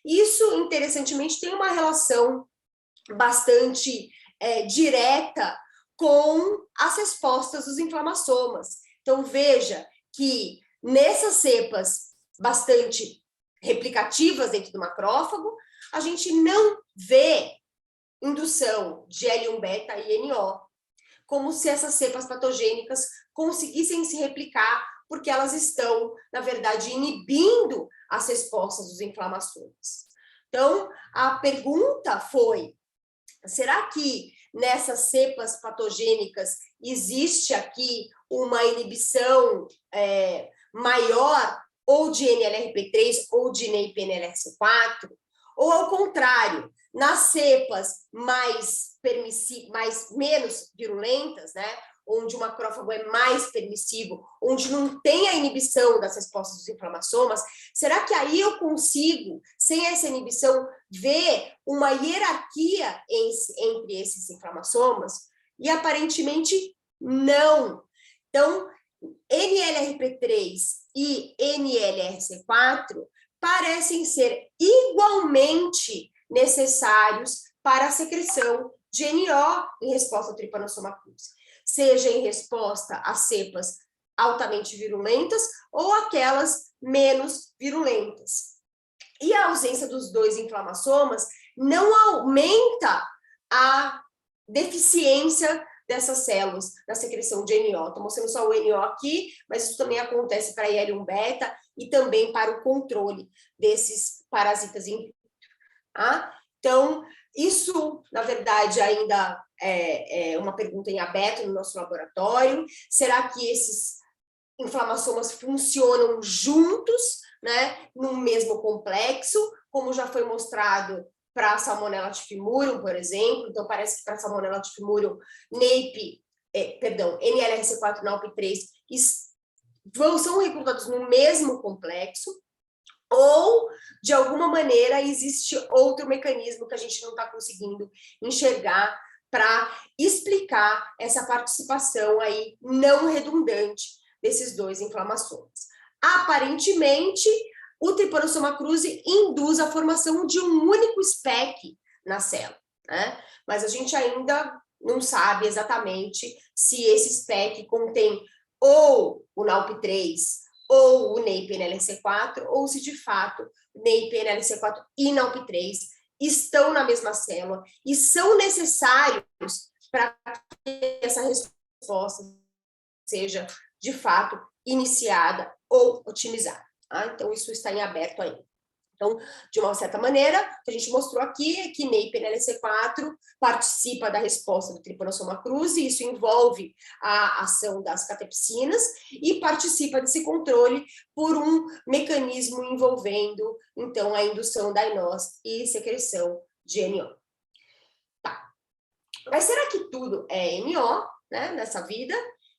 Isso, interessantemente, tem uma relação bastante direta com as respostas dos inflamassomas. Então, veja que nessas cepas bastante replicativas dentro do macrófago, a gente não vê indução de L1-beta e NO, como se essas cepas patogênicas conseguissem se replicar, porque elas estão, na verdade, inibindo as respostas dos inflamassomas. Então, a pergunta foi: será que nessas cepas patogênicas existe aqui uma inibição maior ou de NLRP3 ou de NEIP-NLRC4? Ou, ao contrário, nas cepas menos virulentas, né, onde o macrófago é mais permissivo, onde não tem a inibição das respostas dos inflamassomas, será que aí eu consigo, sem essa inibição, ver uma hierarquia entre esses inflamassomas? E aparentemente não. Então, NLRP3 e NLRC4 parecem ser igualmente necessários para a secreção de NO em resposta ao Trypanosoma cruzi, seja em resposta a cepas altamente virulentas ou aquelas menos virulentas. E a ausência dos dois inflamassomas não aumenta a deficiência dessas células na secreção de NO. Estou mostrando só o NO aqui, mas isso também acontece para IL-1 beta e também para o controle desses parasitas in vitro. Tá? Então, isso, na verdade, ainda é uma pergunta em aberto no nosso laboratório. Será que esses inflamassomas funcionam juntos, né, no mesmo complexo, como já foi mostrado para a Salmonella typhimurium, por exemplo? Então, parece que para a Salmonella typhimurium, NLRC4 e NALP3 são recrutados no mesmo complexo, ou, de alguma maneira, existe outro mecanismo que a gente não está conseguindo enxergar para explicar essa participação aí não redundante desses dois inflamassomas. Aparentemente, o Trypanosoma cruzi induz a formação de um único SPEC na célula, né? Mas a gente ainda não sabe exatamente se esse SPEC contém ou o NALP3 ou o NAPE-NLRC4, ou se de fato NAPE-NLRC4 e NALP3 estão na mesma célula e são necessários para que essa resposta seja de fato iniciada ou otimizada. Tá? Então, isso está em aberto ainda. Então, de uma certa maneira, o que a gente mostrou aqui é que NAPE-NLRC4 participa da resposta do Trypanosoma cruzi, isso envolve a ação das catepsinas e participa desse controle por um mecanismo envolvendo, então, a indução da INOS e secreção de NO. Tá. Mas será que tudo é NO, né, nessa vida?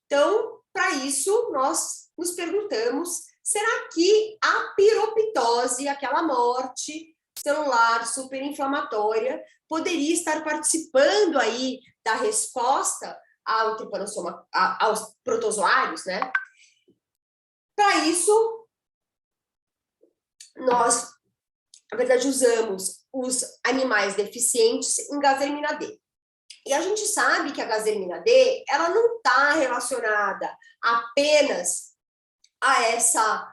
Então, para isso, nós nos perguntamos: será que a piroptose, aquela morte celular superinflamatória, poderia estar participando aí da resposta ao Trypanosoma, aos protozoários, né? Para isso, nós, na verdade, usamos os animais deficientes em Gazermina D. E a gente sabe que a Gazermina D, ela não está relacionada apenas a essa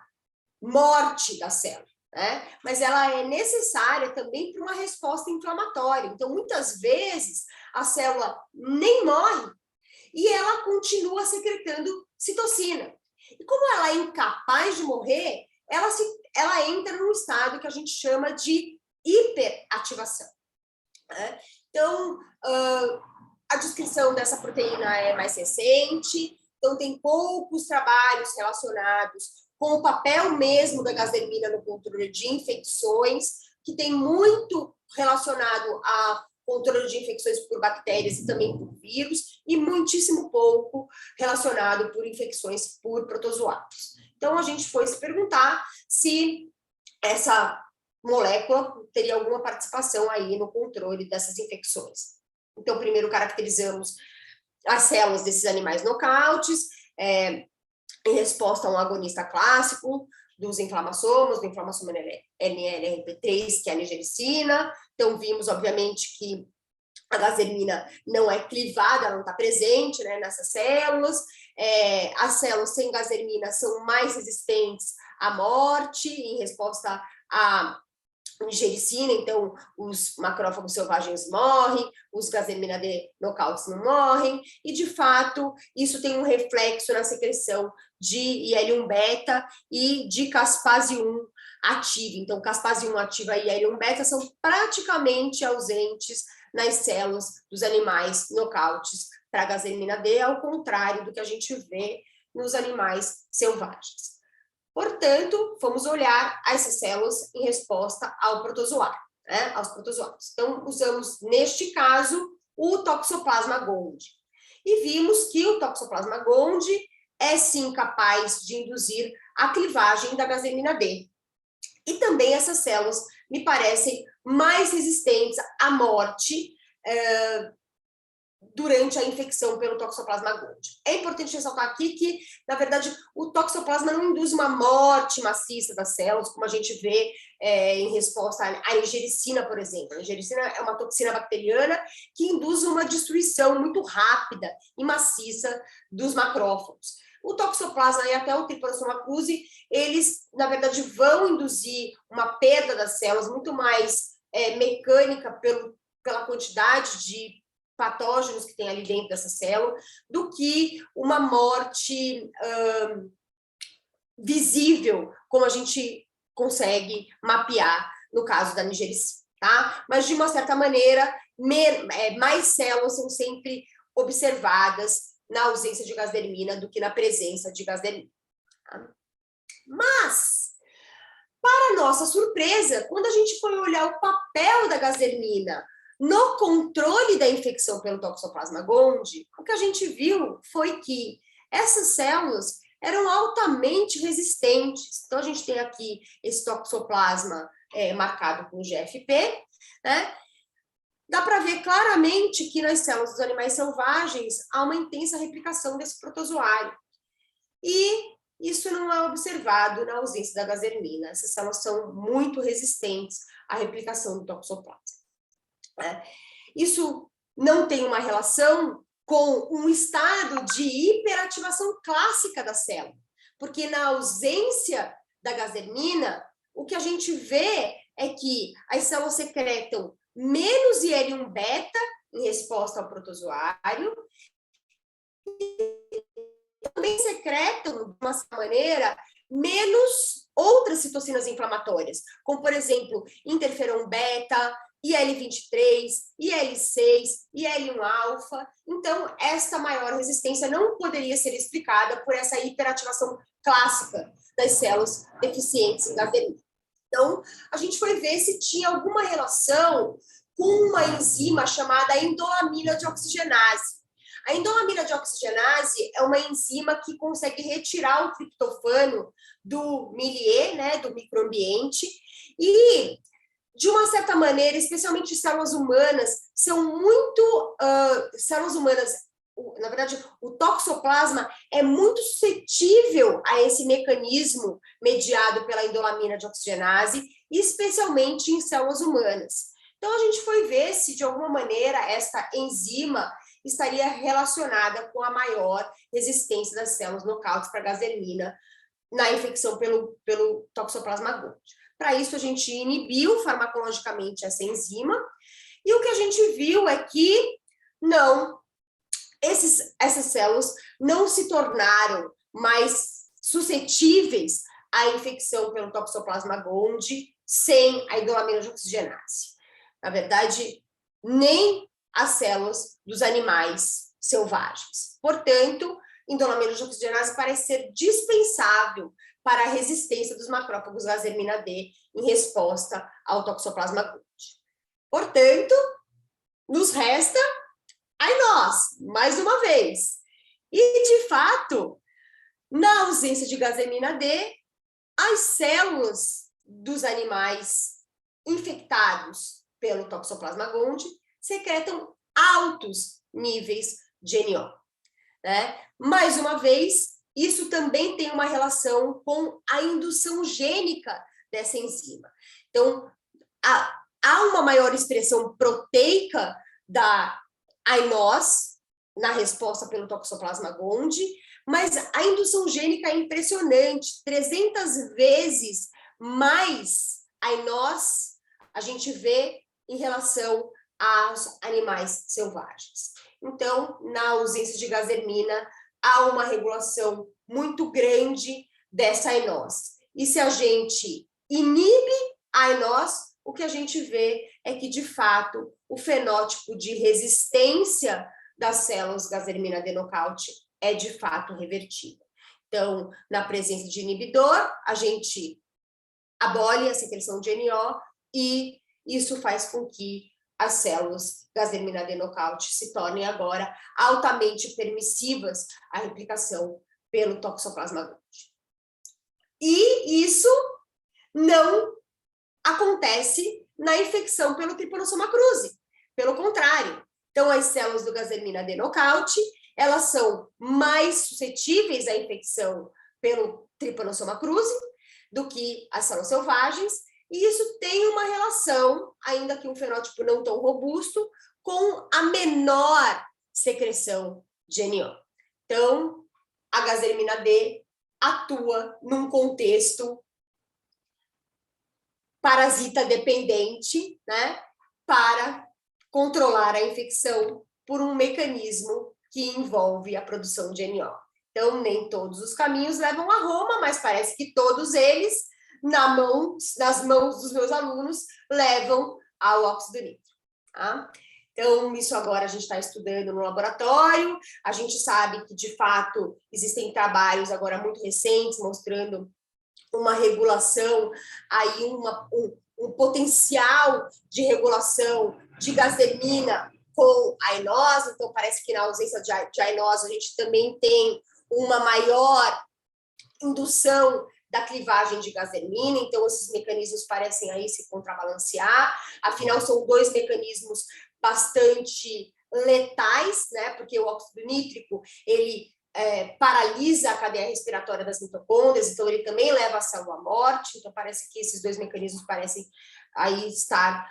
morte da célula, né? Mas ela é necessária também para uma resposta inflamatória. Então, muitas vezes, a célula nem morre e ela continua secretando citocina. E como ela é incapaz de morrer, ela entra num estado que a gente chama de hiperativação, né? Então, a descrição dessa proteína é mais recente, então tem poucos trabalhos relacionados com o papel mesmo da Gazermina no controle de infecções, que tem muito relacionado a controle de infecções por bactérias e também por vírus, e muitíssimo pouco relacionado por infecções por protozoários. Então, a gente foi se perguntar se essa molécula teria alguma participação aí no controle dessas infecções. Então, primeiro caracterizamos as células desses animais nocautes, em resposta a um agonista clássico dos inflamassomas, do inflamassoma NLRP3, que é a nigericina. Então, vimos, obviamente, que a Gazermina não é clivada, ela não está presente, né, nessas células. As células sem Gazermina são mais resistentes à morte, em resposta à nigericina, então os macrófagos selvagens morrem, os Gazermina D nocautes não morrem, e de fato isso tem um reflexo na secreção de IL-1 beta e de caspase 1 ativa. Então, caspase 1 ativa e IL-1 beta são praticamente ausentes nas células dos animais nocautes para Gazermina D, ao contrário do que a gente vê nos animais selvagens. Portanto, vamos olhar essas células em resposta ao protozoário, né, aos protozoários. Então, usamos, neste caso, o Toxoplasma gondii. e vimos que o Toxoplasma gondii é sim capaz de induzir a clivagem da gazemina D. E também essas células me parecem mais resistentes à morte durante a infecção pelo Toxoplasma gondii. É importante ressaltar aqui que, na verdade, o Toxoplasma não induz uma morte maciça das células, como a gente vê em resposta à nigericina, por exemplo. A nigericina é uma toxina bacteriana que induz uma destruição muito rápida e maciça dos macrófagos. O Toxoplasma e até o Trypanosoma cruzi, eles, na verdade, vão induzir uma perda das células muito mais mecânica pela quantidade de patógenos que tem ali dentro dessa célula, do que uma morte visível, como a gente consegue mapear no caso da nigericina, tá? Mas, de uma certa maneira, mais células são sempre observadas na ausência de Gazdermina do que na presença de Gazdermina. Tá? Mas, para nossa surpresa, quando a gente foi olhar o papel da Gazdermina no controle da infecção pelo Toxoplasma gondii, o que a gente viu foi que essas células eram altamente resistentes. Então, a gente tem aqui esse Toxoplasma marcado com GFP, né? Dá para ver claramente que nas células dos animais selvagens há uma intensa replicação desse protozoário. E isso não é observado na ausência da Gazdermina. Essas células são muito resistentes à replicação do Toxoplasma. Isso não tem uma relação com um estado de hiperativação clássica da célula, porque na ausência da Gazdermina, o que a gente vê é que as células secretam menos IL-1 beta em resposta ao protozoário, e também secretam, de uma maneira, menos outras citocinas inflamatórias, como, por exemplo, interferon beta, IL-23, IL-6, IL-1-alfa. Então, esta maior resistência não poderia ser explicada por essa hiperativação clássica das células deficientes em Gazdermina. Então, a gente foi ver se tinha alguma relação com uma enzima chamada endoamina de oxigenase. A endoamina de oxigenase é uma enzima que consegue retirar o triptofano do milieu, né, do microambiente, e, de uma certa maneira, especialmente células humanas, são muito... células humanas, na verdade, o toxoplasma é muito suscetível a esse mecanismo mediado pela endoamina de oxigenase, especialmente em células humanas. Então, a gente foi ver se, de alguma maneira, esta enzima estaria relacionada com a maior resistência das células nocautes para Gazdermina na infecção pelo Toxoplasma gondii. Para isso, a gente inibiu farmacologicamente essa enzima, e o que a gente viu é que não, essas células não se tornaram mais suscetíveis à infecção pelo Toxoplasma gondii sem a endoamina de oxigenase. Na verdade, nem as células dos animais selvagens. Portanto, endoamina de oxigenase parece ser dispensável para a resistência dos macrófagos Gazdermina D em resposta ao Toxoplasma gondii. Portanto, nos resta nós, mais uma vez. E, de fato, na ausência de Gazdermina D, as células dos animais infectados pelo Toxoplasma gondii secretam altos níveis de NO. Né? Mais uma vez, isso também tem uma relação com a indução gênica dessa enzima. Então, há uma maior expressão proteica da AINOS na resposta pelo Toxoplasma gondii, mas a indução gênica é impressionante, 300 vezes mais AINOS a gente vê em relação aos animais selvagens. Então, na ausência de Gazdermina, há uma regulação muito grande dessa AINOS. E se a gente inibe a AINOS, o que a gente vê é que, de fato, o fenótipo de resistência das células Gazdermina D nocaute é, de fato, revertido. Então, na presença de inibidor, a gente abole a secreção de NO e isso faz com que as células Gazermina D nocaute se tornem agora altamente permissivas à replicação pelo Toxoplasma gondii. E isso não acontece na infecção pelo Trypanosoma cruzi. Pelo contrário. Então, as células do Gazermina D nocaute, elas são mais suscetíveis à infecção pelo Trypanosoma cruzi do que as células selvagens, e isso tem uma relação, ainda que um fenótipo não tão robusto, com a menor secreção de NO. Então, a Gazermina D atua num contexto parasita dependente, né, para controlar a infecção por um mecanismo que envolve a produção de NO. Então, nem todos os caminhos levam a Roma, mas parece que todos eles, nas mãos dos meus alunos, levam ao óxido nítrico. Tá? Então, isso agora a gente está estudando no laboratório, a gente sabe que, de fato, existem trabalhos agora muito recentes mostrando uma regulação, aí um potencial de regulação de gazermina com a ainosa, então parece que na ausência de ainosa a gente também tem uma maior indução da clivagem de gazermina, então esses mecanismos parecem aí se contrabalancear, afinal são dois mecanismos bastante letais, né, porque o óxido nítrico, ele paralisa a cadeia respiratória das mitocôndrias, então ele também leva a célula à morte, então parece que esses dois mecanismos parecem aí estar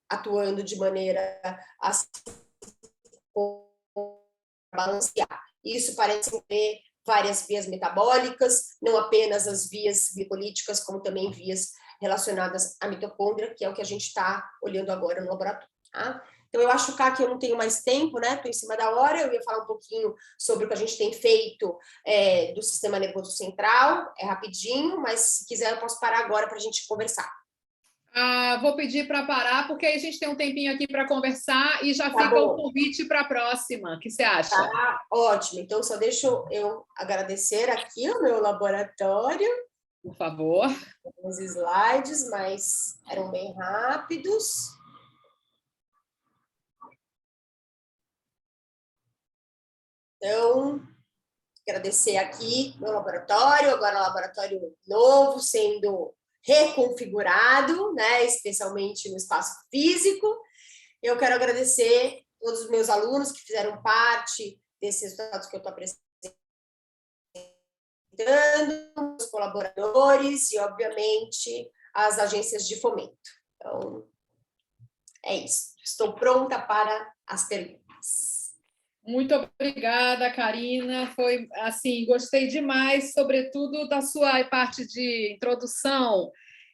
atuando de maneira a se balancear. Isso parece ter várias vias metabólicas, não apenas as vias glicolíticas, como também vias relacionadas à mitocôndria, que é o que a gente está olhando agora no laboratório. Tá? Então, eu acho, Cá, que eu não tenho mais tempo, né? Estou em cima da hora, eu ia falar um pouquinho sobre o que a gente tem feito do sistema nervoso central, é rapidinho, mas se quiser eu posso parar agora para a gente conversar. Vou pedir para parar, porque aí a gente tem um tempinho aqui para conversar e já fica o convite para a próxima. O que você acha? Tá, ótimo. Então, só deixa eu agradecer aqui o meu laboratório. Por favor. Os slides, mas eram bem rápidos. Então, agradecer aqui meu laboratório, agora um laboratório novo, sendo reconfigurado, né, especialmente no espaço físico. Eu quero agradecer todos os meus alunos que fizeram parte desses resultados que eu estou apresentando, os colaboradores e, obviamente, as agências de fomento. Então, é isso. Estou pronta para as perguntas. Muito obrigada, Karina. Foi assim, gostei demais, sobretudo da sua parte de introdução,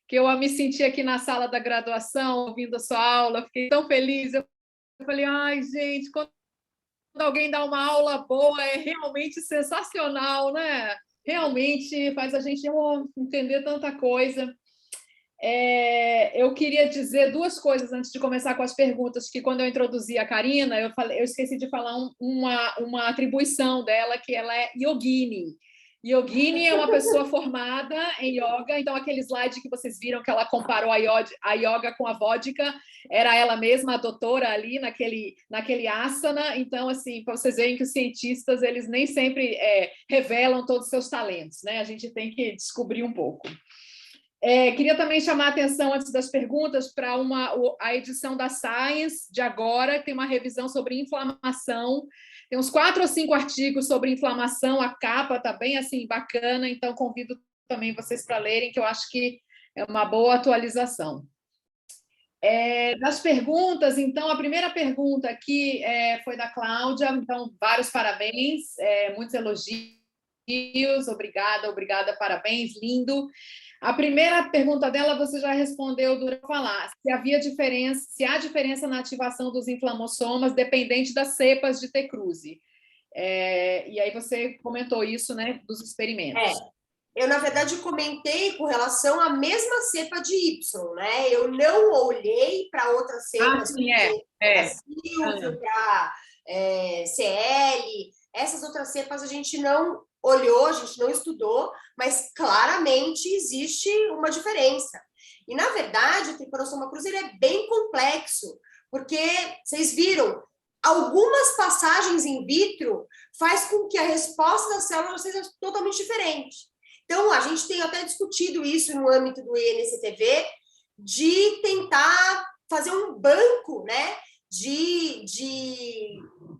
que eu me senti aqui na sala da graduação, ouvindo a sua aula, fiquei tão feliz. Eu falei, ai, gente, quando alguém dá uma aula boa, é realmente sensacional, né? Realmente faz a gente entender tanta coisa. Eu queria dizer duas coisas antes de começar com as perguntas, que quando eu introduzi a Karina, eu esqueci de falar uma atribuição dela, que ela é yogini. Yogini é uma pessoa formada em yoga, então aquele slide que vocês viram que ela comparou a yoga com a vodka, era ela mesma, a doutora ali naquele asana. Então, assim, para vocês verem que os cientistas, eles nem sempre revelam todos os seus talentos, né? A gente tem que descobrir um pouco. Queria também chamar a atenção, antes das perguntas, para a edição da Science de agora, que tem uma revisão sobre inflamação. Tem uns 4 ou 5 artigos sobre inflamação, a capa está bem assim, bacana, então convido também vocês para lerem, que eu acho que é uma boa atualização. Das perguntas, então, a primeira pergunta aqui foi da Cláudia, então, vários parabéns, muitos elogios, obrigada, parabéns, lindo. A primeira pergunta dela você já respondeu durante falar, se há diferença na ativação dos inflamossomas dependente das cepas de T. cruzi. E aí você comentou isso, né, dos experimentos. Eu, na verdade, comentei com relação à mesma cepa de Y, né? Eu não olhei para outras cepas, para Silvio, para CL, essas outras cepas a gente não olhou, a gente não estudou, mas claramente existe uma diferença. E, na verdade, o Trypanosoma cruzi ele é bem complexo, porque vocês viram, algumas passagens in vitro faz com que a resposta da célula seja totalmente diferente. Então, a gente tem até discutido isso no âmbito do INCTV, de tentar fazer um banco, né, de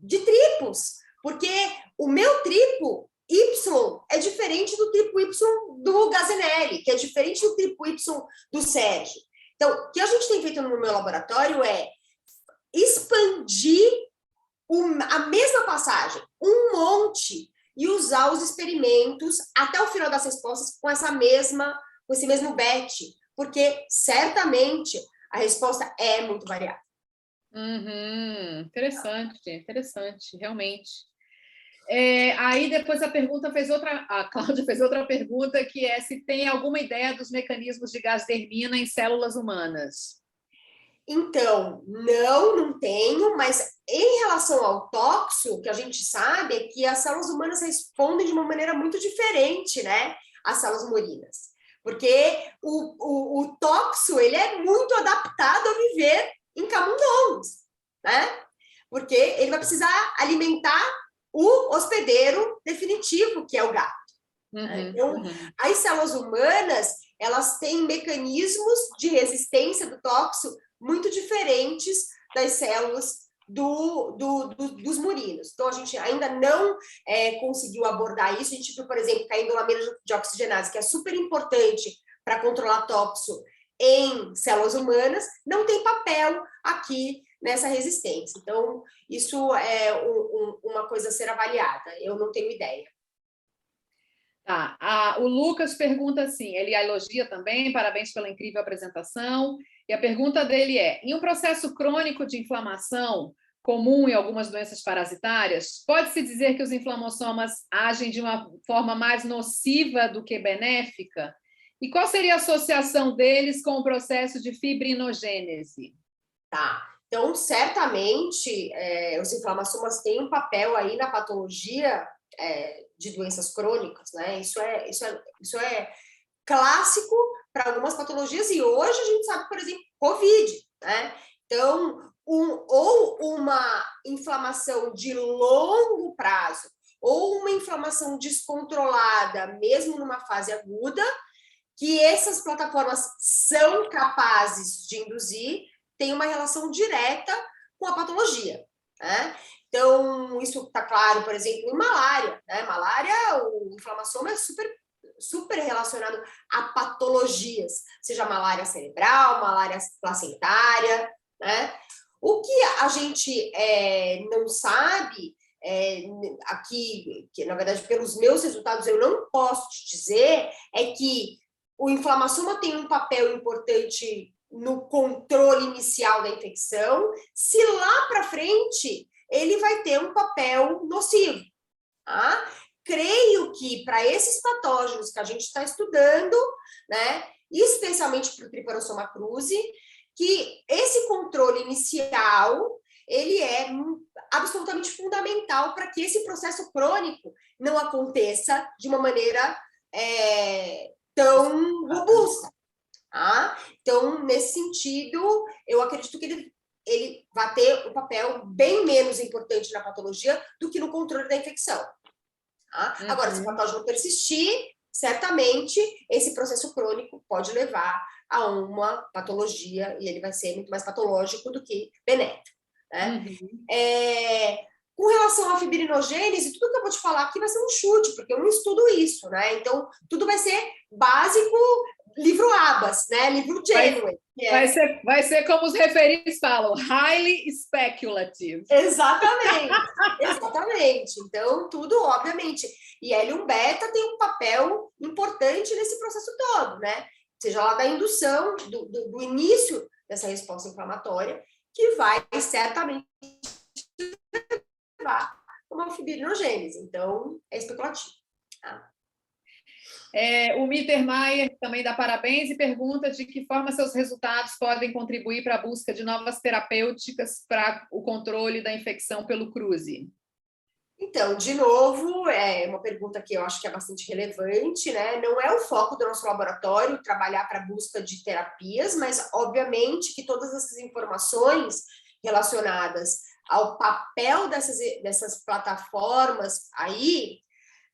tripos, porque o meu tripo Y é diferente do tripo Y do Gazinelli, que é diferente do tripo Y do Sérgio. Então, o que a gente tem feito no meu laboratório é expandir a mesma passagem, um monte, e usar os experimentos até o final das respostas com esse mesmo bet, porque certamente a resposta é muito variável. Interessante, realmente. Aí depois a Cláudia fez outra pergunta, que é se tem alguma ideia dos mecanismos de gasdermina em células humanas. Então, não tenho, mas em relação ao toxo, o que a gente sabe é que as células humanas respondem de uma maneira muito diferente, né, às células murinas. Porque o toxo, ele é muito adaptado a viver em camundongos, né? Porque ele vai precisar alimentar o hospedeiro definitivo, que é o gato. Então, as células humanas, elas têm mecanismos de resistência do toxo muito diferentes das células dos murinos. Então, a gente ainda não conseguiu abordar isso. A gente viu, por exemplo, que a endolamina de oxigenase, que é super importante para controlar toxo em células humanas, não tem papel aqui nessa resistência. Então, isso é uma coisa a ser avaliada. Eu não tenho ideia. Tá. O Lucas pergunta assim, ele elogia também, parabéns pela incrível apresentação, e a pergunta dele é, em um processo crônico de inflamação, comum em algumas doenças parasitárias, pode-se dizer que os inflamossomas agem de uma forma mais nociva do que benéfica? E qual seria a associação deles com o processo de fibrinogênese? Tá. Então, certamente, os inflamossomas têm um papel aí na patologia de doenças crônicas, né? Isso é clássico para algumas patologias, e hoje a gente sabe, por exemplo, Covid, né? Então, ou uma inflamação de longo prazo, ou uma inflamação descontrolada, mesmo numa fase aguda, que essas plataformas são capazes de induzir, tem uma relação direta com a patologia, né? Então, isso está claro, por exemplo, em malária, né? Malária, o inflamassoma é super relacionado a patologias, seja malária cerebral, malária placentária, né? O que a gente não sabe, aqui, que na verdade, pelos meus resultados, eu não posso te dizer, é que o inflamassoma tem um papel importante no controle inicial da infecção, se lá para frente ele vai ter um papel nocivo. Tá? Creio que para esses patógenos que a gente está estudando, né, especialmente para o Trypanosoma cruzi, que esse controle inicial ele é absolutamente fundamental para que esse processo crônico não aconteça de uma maneira tão robusta. Tá? Então, nesse sentido, eu acredito que ele vai ter um papel bem menos importante na patologia do que no controle da infecção. Tá? Agora, se o patógeno persistir, certamente esse processo crônico pode levar a uma patologia e ele vai ser muito mais patológico do que benéfico. Né? Com relação à fibrinogênese, tudo que eu vou te falar aqui vai ser um chute, porque eu não estudo isso, né? Então, tudo vai ser básico, livro Abas, né? Livro Janeway. Vai ser como os referentes falam, highly speculative. Exatamente. Então, tudo, obviamente. E L1-beta tem um papel importante nesse processo todo, né? Seja lá da indução, do início dessa resposta inflamatória, que vai certamente levar uma fibrinogênese. Então, é especulativo. Tá? O Mittermeier também dá parabéns e pergunta de que forma seus resultados podem contribuir para a busca de novas terapêuticas para o controle da infecção pelo cruzi. Então, de novo, é uma pergunta que eu acho que é bastante relevante, né? Não é o foco do nosso laboratório trabalhar para a busca de terapias, mas obviamente que todas essas informações relacionadas ao papel dessas plataformas aí,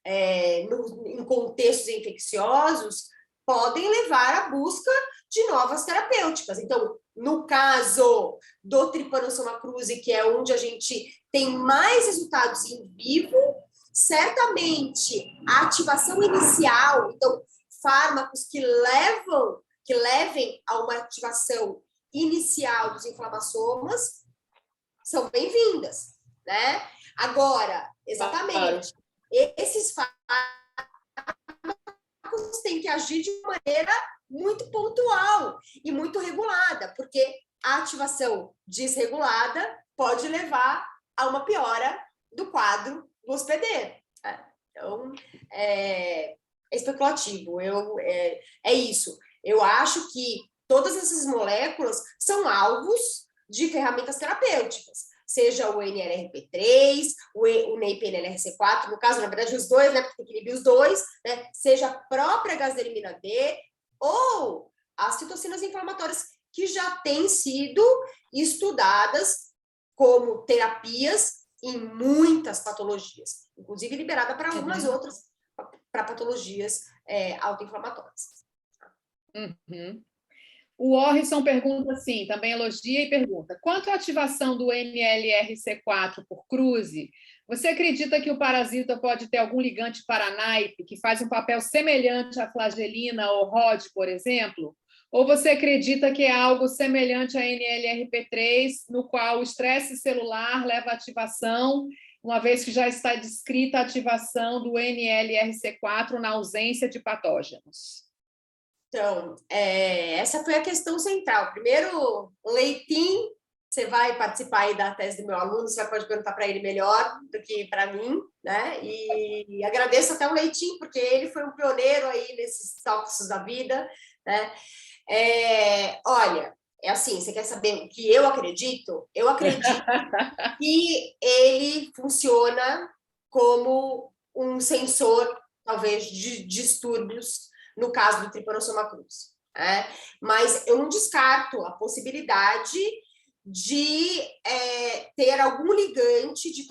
em contextos infecciosos, podem levar à busca de novas terapêuticas. Então, no caso do Trypanosoma cruzi, que é onde a gente tem mais resultados em vivo, certamente a ativação inicial, então, fármacos que levem a uma ativação inicial dos inflamassomas são bem-vindas, né? Agora, exatamente, esses têm que agir de maneira muito pontual e muito regulada, porque a ativação desregulada pode levar a uma piora do quadro do hospedeiro. Então, é especulativo. É isso. Eu acho que todas essas moléculas são alvos de ferramentas terapêuticas, seja o NLRP3, o NAP-NLRC4, no caso, na verdade, os dois, né, porque tem que inibir os dois, né, seja a própria gazelimina D, ou as citocinas inflamatórias que já têm sido estudadas como terapias em muitas patologias, inclusive liberada para algumas outras, para patologias autoinflamatórias. Uhum. O Orison pergunta assim, também elogia e pergunta: quanto à ativação do NLRC4 por cruzi, você acredita que o parasita pode ter algum ligante para NAIP que faz um papel semelhante à flagelina ou ROD, por exemplo? Ou você acredita que é algo semelhante a NLRP3, no qual o estresse celular leva à ativação, uma vez que já está descrita a ativação do NLRC4 na ausência de patógenos? Então, essa foi a questão central. Primeiro, Leitinho, você vai participar aí da tese do meu aluno, você pode perguntar para ele melhor do que para mim, né? E agradeço até o Leitinho, porque ele foi um pioneiro aí nesses tóxicos da vida, né? Olha, é assim, você quer saber o que eu acredito? Eu acredito que ele funciona como um sensor, talvez, de distúrbios, no caso do Trypanosoma cruzi. Mas eu não descarto a possibilidade de ter algum ligante de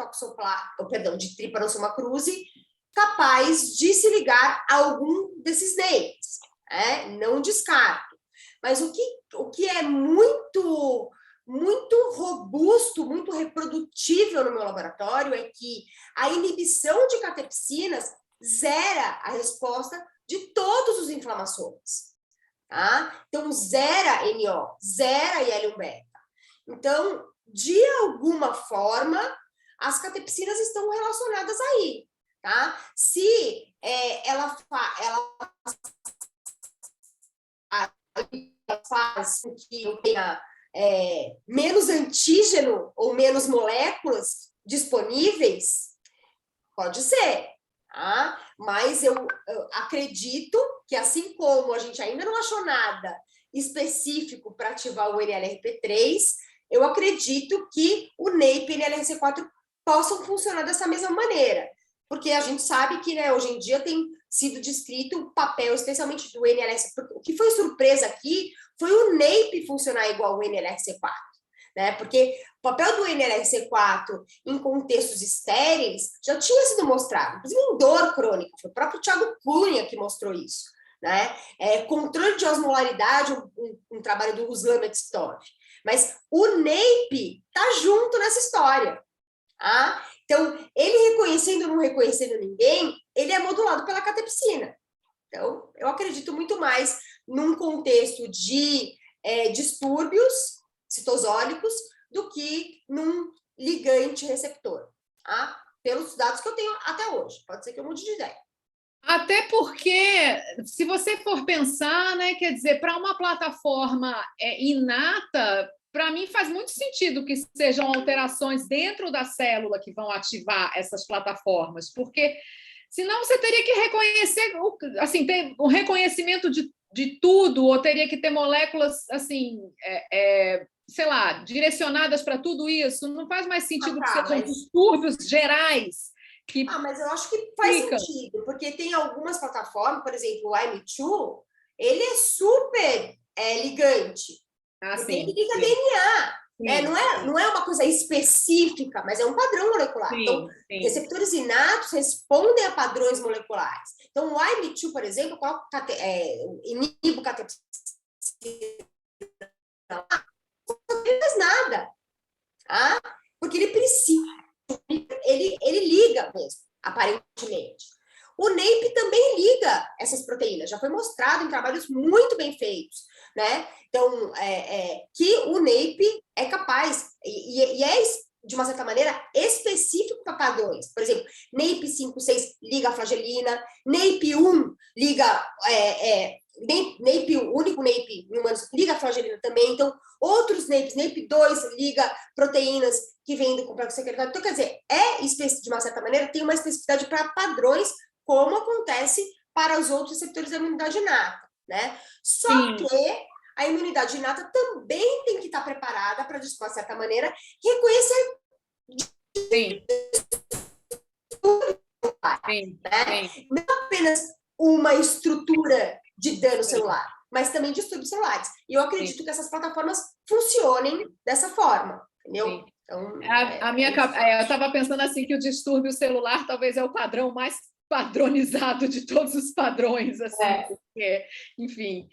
de Trypanosoma cruzi capaz de se ligar a algum desses NAPs. Não descarto. Mas o que é muito robusto, muito reprodutível no meu laboratório é que a inibição de catepsinas zera a resposta de todos os inflamassomas. Tá? Então, zera NO, zera IL-1-beta. Então, de alguma forma, as catepsinas estão relacionadas aí. Tá? Se ela faz com que eu tenha menos antígeno ou menos moléculas disponíveis, pode ser, tá? Mas eu acredito que, assim como a gente ainda não achou nada específico para ativar o NLRP3, eu acredito que o NAP e o NLRC4 possam funcionar dessa mesma maneira, porque a gente sabe que, né, hoje em dia tem sido descrito o papel, especialmente do NLRC4. O que foi surpresa aqui foi o NAP funcionar igual ao NLRC4, né? Porque o papel do NLRC4 em contextos estéreis já tinha sido mostrado, inclusive em dor crônica, foi o próprio Thiago Cunha que mostrou isso, né? Controle de osmolaridade, um trabalho do Ruslan Metstov. Mas o NAP tá junto nessa história. Tá? Então, ele reconhecendo ou não reconhecendo ninguém, ele é modulado pela catepsina. Então, eu acredito muito mais num contexto de distúrbios citosólicos do que num ligante receptor, tá? Pelos dados que eu tenho até hoje. Pode ser que eu mude de ideia. Até porque, se você for pensar, né, quer dizer, para uma plataforma inata, para mim faz muito sentido que sejam alterações dentro da célula que vão ativar essas plataformas, porque senão você teria que reconhecer, assim, ter um reconhecimento de tudo, ou teria que ter moléculas, assim, sei lá, direcionadas para tudo isso. Não faz mais sentido que sejam distúrbios gerais que mas eu acho que faz ficam. sentido, porque tem algumas plataformas, por exemplo, o iMeToo, ele é super ligante, porque ele Sim, liga sim, DNA. Né? sim, Não é uma coisa específica, mas é um padrão molecular. Então, sim, sim. receptores inatos respondem a padrões moleculares. Então, o iMeToo, por exemplo, inibe catepsina, não faz nada. Tá? Porque ele precisa, ele liga mesmo, aparentemente. O NAPE também liga essas proteínas, já foi mostrado em trabalhos muito bem feitos, né? Então, que o NAPE é capaz, e é, de uma certa maneira, específico para padrões. Por exemplo, NAPE 5,6 liga a flagelina, NAPE 1 liga, NAPE, o único NAPE em humanos liga a flagelina também, então, outros NAPEs, NAPE 2 liga proteínas que vêm do complexo secretário. Então, quer dizer, de uma certa maneira, tem uma especificidade para padrões, como acontece para os outros receptores da imunidade inata, né? Só que a imunidade inata também tem que estar preparada para, de uma certa maneira, reconhecer Sim. né? Não apenas uma estrutura de dano celular, mas também distúrbios celulares. E eu acredito que essas plataformas funcionem dessa forma, entendeu? Então, eu estava pensando assim que o distúrbio celular talvez é o padrão mais padronizado de todos os padrões, assim, porque, enfim.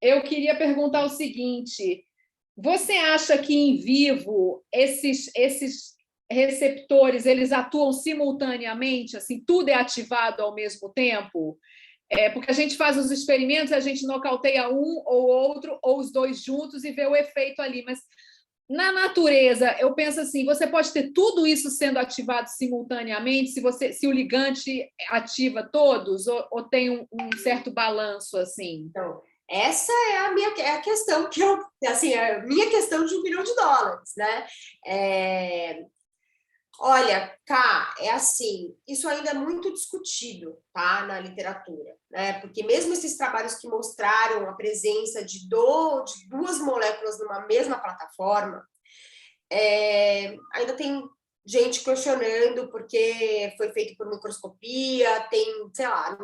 Eu queria perguntar o seguinte: você acha que em vivo esses receptores eles atuam simultaneamente, assim, tudo é ativado ao mesmo tempo? Porque a gente faz os experimentos, a gente nocauteia um ou outro, ou os dois juntos e vê o efeito ali, mas na natureza, eu penso assim, você pode ter tudo isso sendo ativado simultaneamente, se o ligante ativa todos, ou tem um certo balanço assim? Então, essa é a questão que assim, a minha questão de $1 bilhão, né? Olha, Cá, é assim, isso ainda é muito discutido, tá, na literatura, né? Porque mesmo esses trabalhos que mostraram a presença de duas moléculas numa mesma plataforma, ainda tem gente questionando porque foi feito por microscopia, sei lá,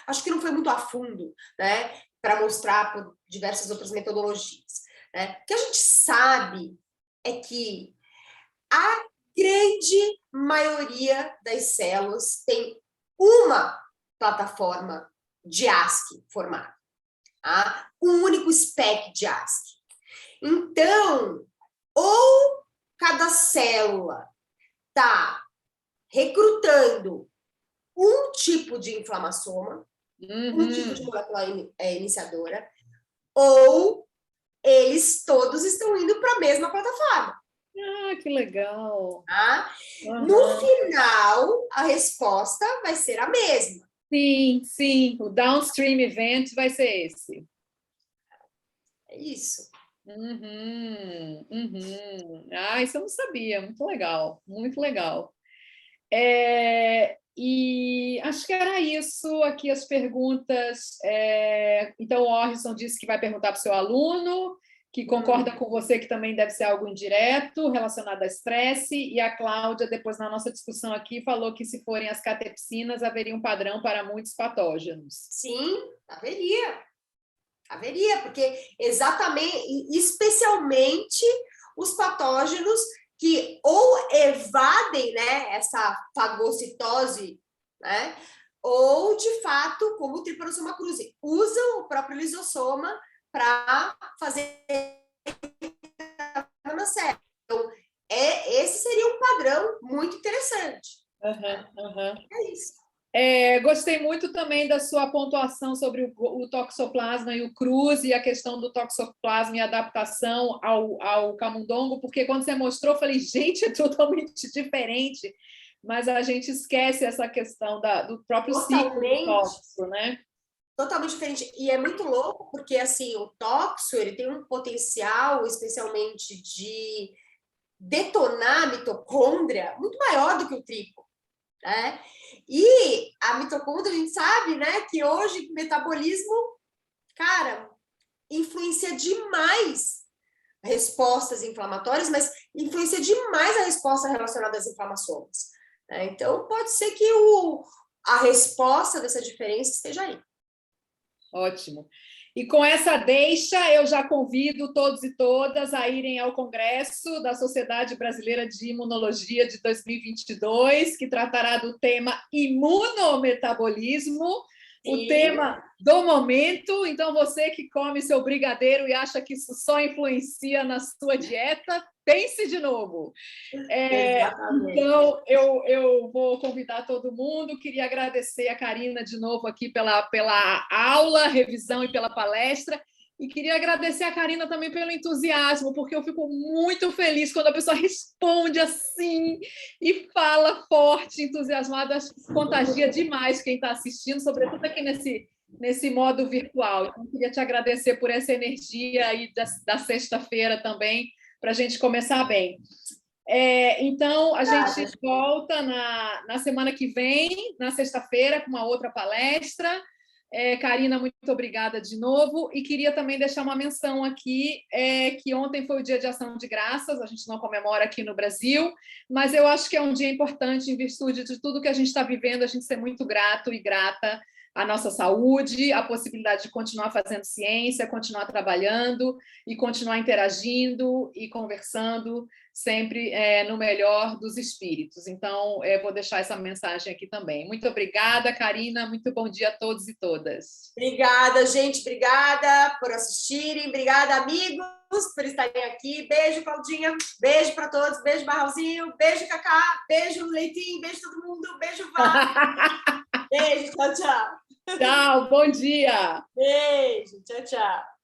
acho que não foi muito a fundo, né, para mostrar por diversas outras metodologias, né? O que a gente sabe é que a grande maioria das células tem uma plataforma de ASCII formada, tá? Um único spec de ASCII. Então, ou cada célula está recrutando um tipo de inflamassoma, um tipo de molécula iniciadora, ou eles todos estão indo para a mesma plataforma. Ah, que legal! Tá? No final, a resposta vai ser a mesma. Sim, sim. O downstream event vai ser esse. É isso. Isso eu não sabia. Muito legal, muito legal. E acho que era isso aqui as perguntas. Então, o Orson disse que vai perguntar para o seu aluno, que concorda com você que também deve ser algo indireto, relacionado a estresse, e a Cláudia, depois na nossa discussão aqui, falou que se forem as catepsinas, haveria um padrão para muitos patógenos. Sim, haveria, porque especialmente os patógenos que ou evadem, né, essa fagocitose, né, ou, de fato, como o Trypanosoma cruzi, usam o próprio lisossoma para fazer na célula. Então, esse seria um padrão muito interessante. É isso. Gostei muito também da sua pontuação sobre o toxoplasma e o cruz e a questão do toxoplasma e adaptação ao camundongo, porque quando você mostrou, eu falei, gente, é totalmente diferente, mas a gente esquece essa questão do próprio ciclo do tóxico, né? Totalmente diferente. E é muito louco, porque assim, o toxo ele tem um potencial, especialmente de detonar a mitocôndria, muito maior do que o trico. Né? E a mitocôndria, a gente sabe, né, que hoje o metabolismo, cara, influencia demais respostas inflamatórias, mas influencia demais a resposta relacionada às inflamações. né? Então, pode ser que a resposta dessa diferença esteja aí. Ótimo. E com essa deixa, eu já convido todos e todas a irem ao Congresso da Sociedade Brasileira de Imunologia de 2022, que tratará do tema imunometabolismo, o tema do momento. Então, você que come seu brigadeiro e acha que isso só influencia na sua dieta, pense de novo. Então, eu vou convidar todo mundo. Queria agradecer a Karina de novo aqui pela aula, revisão e pela palestra. E queria agradecer a Karina também pelo entusiasmo, porque eu fico muito feliz quando a pessoa responde assim e fala forte, entusiasmada. Acho que contagia demais quem está assistindo, sobretudo aqui nesse modo virtual. Então, queria te agradecer por essa energia aí da sexta-feira também, para a gente começar bem. Então, a gente volta na semana que vem, na sexta-feira, com uma outra palestra. Karina, muito obrigada de novo. E queria também deixar uma menção aqui, que ontem foi o Dia de Ação de Graças, a gente não comemora aqui no Brasil, mas eu acho que é um dia importante, em virtude de tudo que a gente está vivendo, a gente ser muito grato e grata à nossa saúde, à possibilidade de continuar fazendo ciência, continuar trabalhando e continuar interagindo e conversando sempre no melhor dos espíritos. Então, vou deixar essa mensagem aqui também. Muito obrigada, Karina. Muito bom dia a todos e todas. Obrigada, gente. Obrigada por assistirem. Obrigada, amigos, por estarem aqui. Beijo, Claudinha. Beijo para todos. Beijo, Barralzinho. Beijo, Cacá. Beijo, Leitinho. Beijo, todo mundo. Beijo, Vá. Beijo. Tchau, tchau. Tchau. Bom dia. Beijo. Tchau, tchau.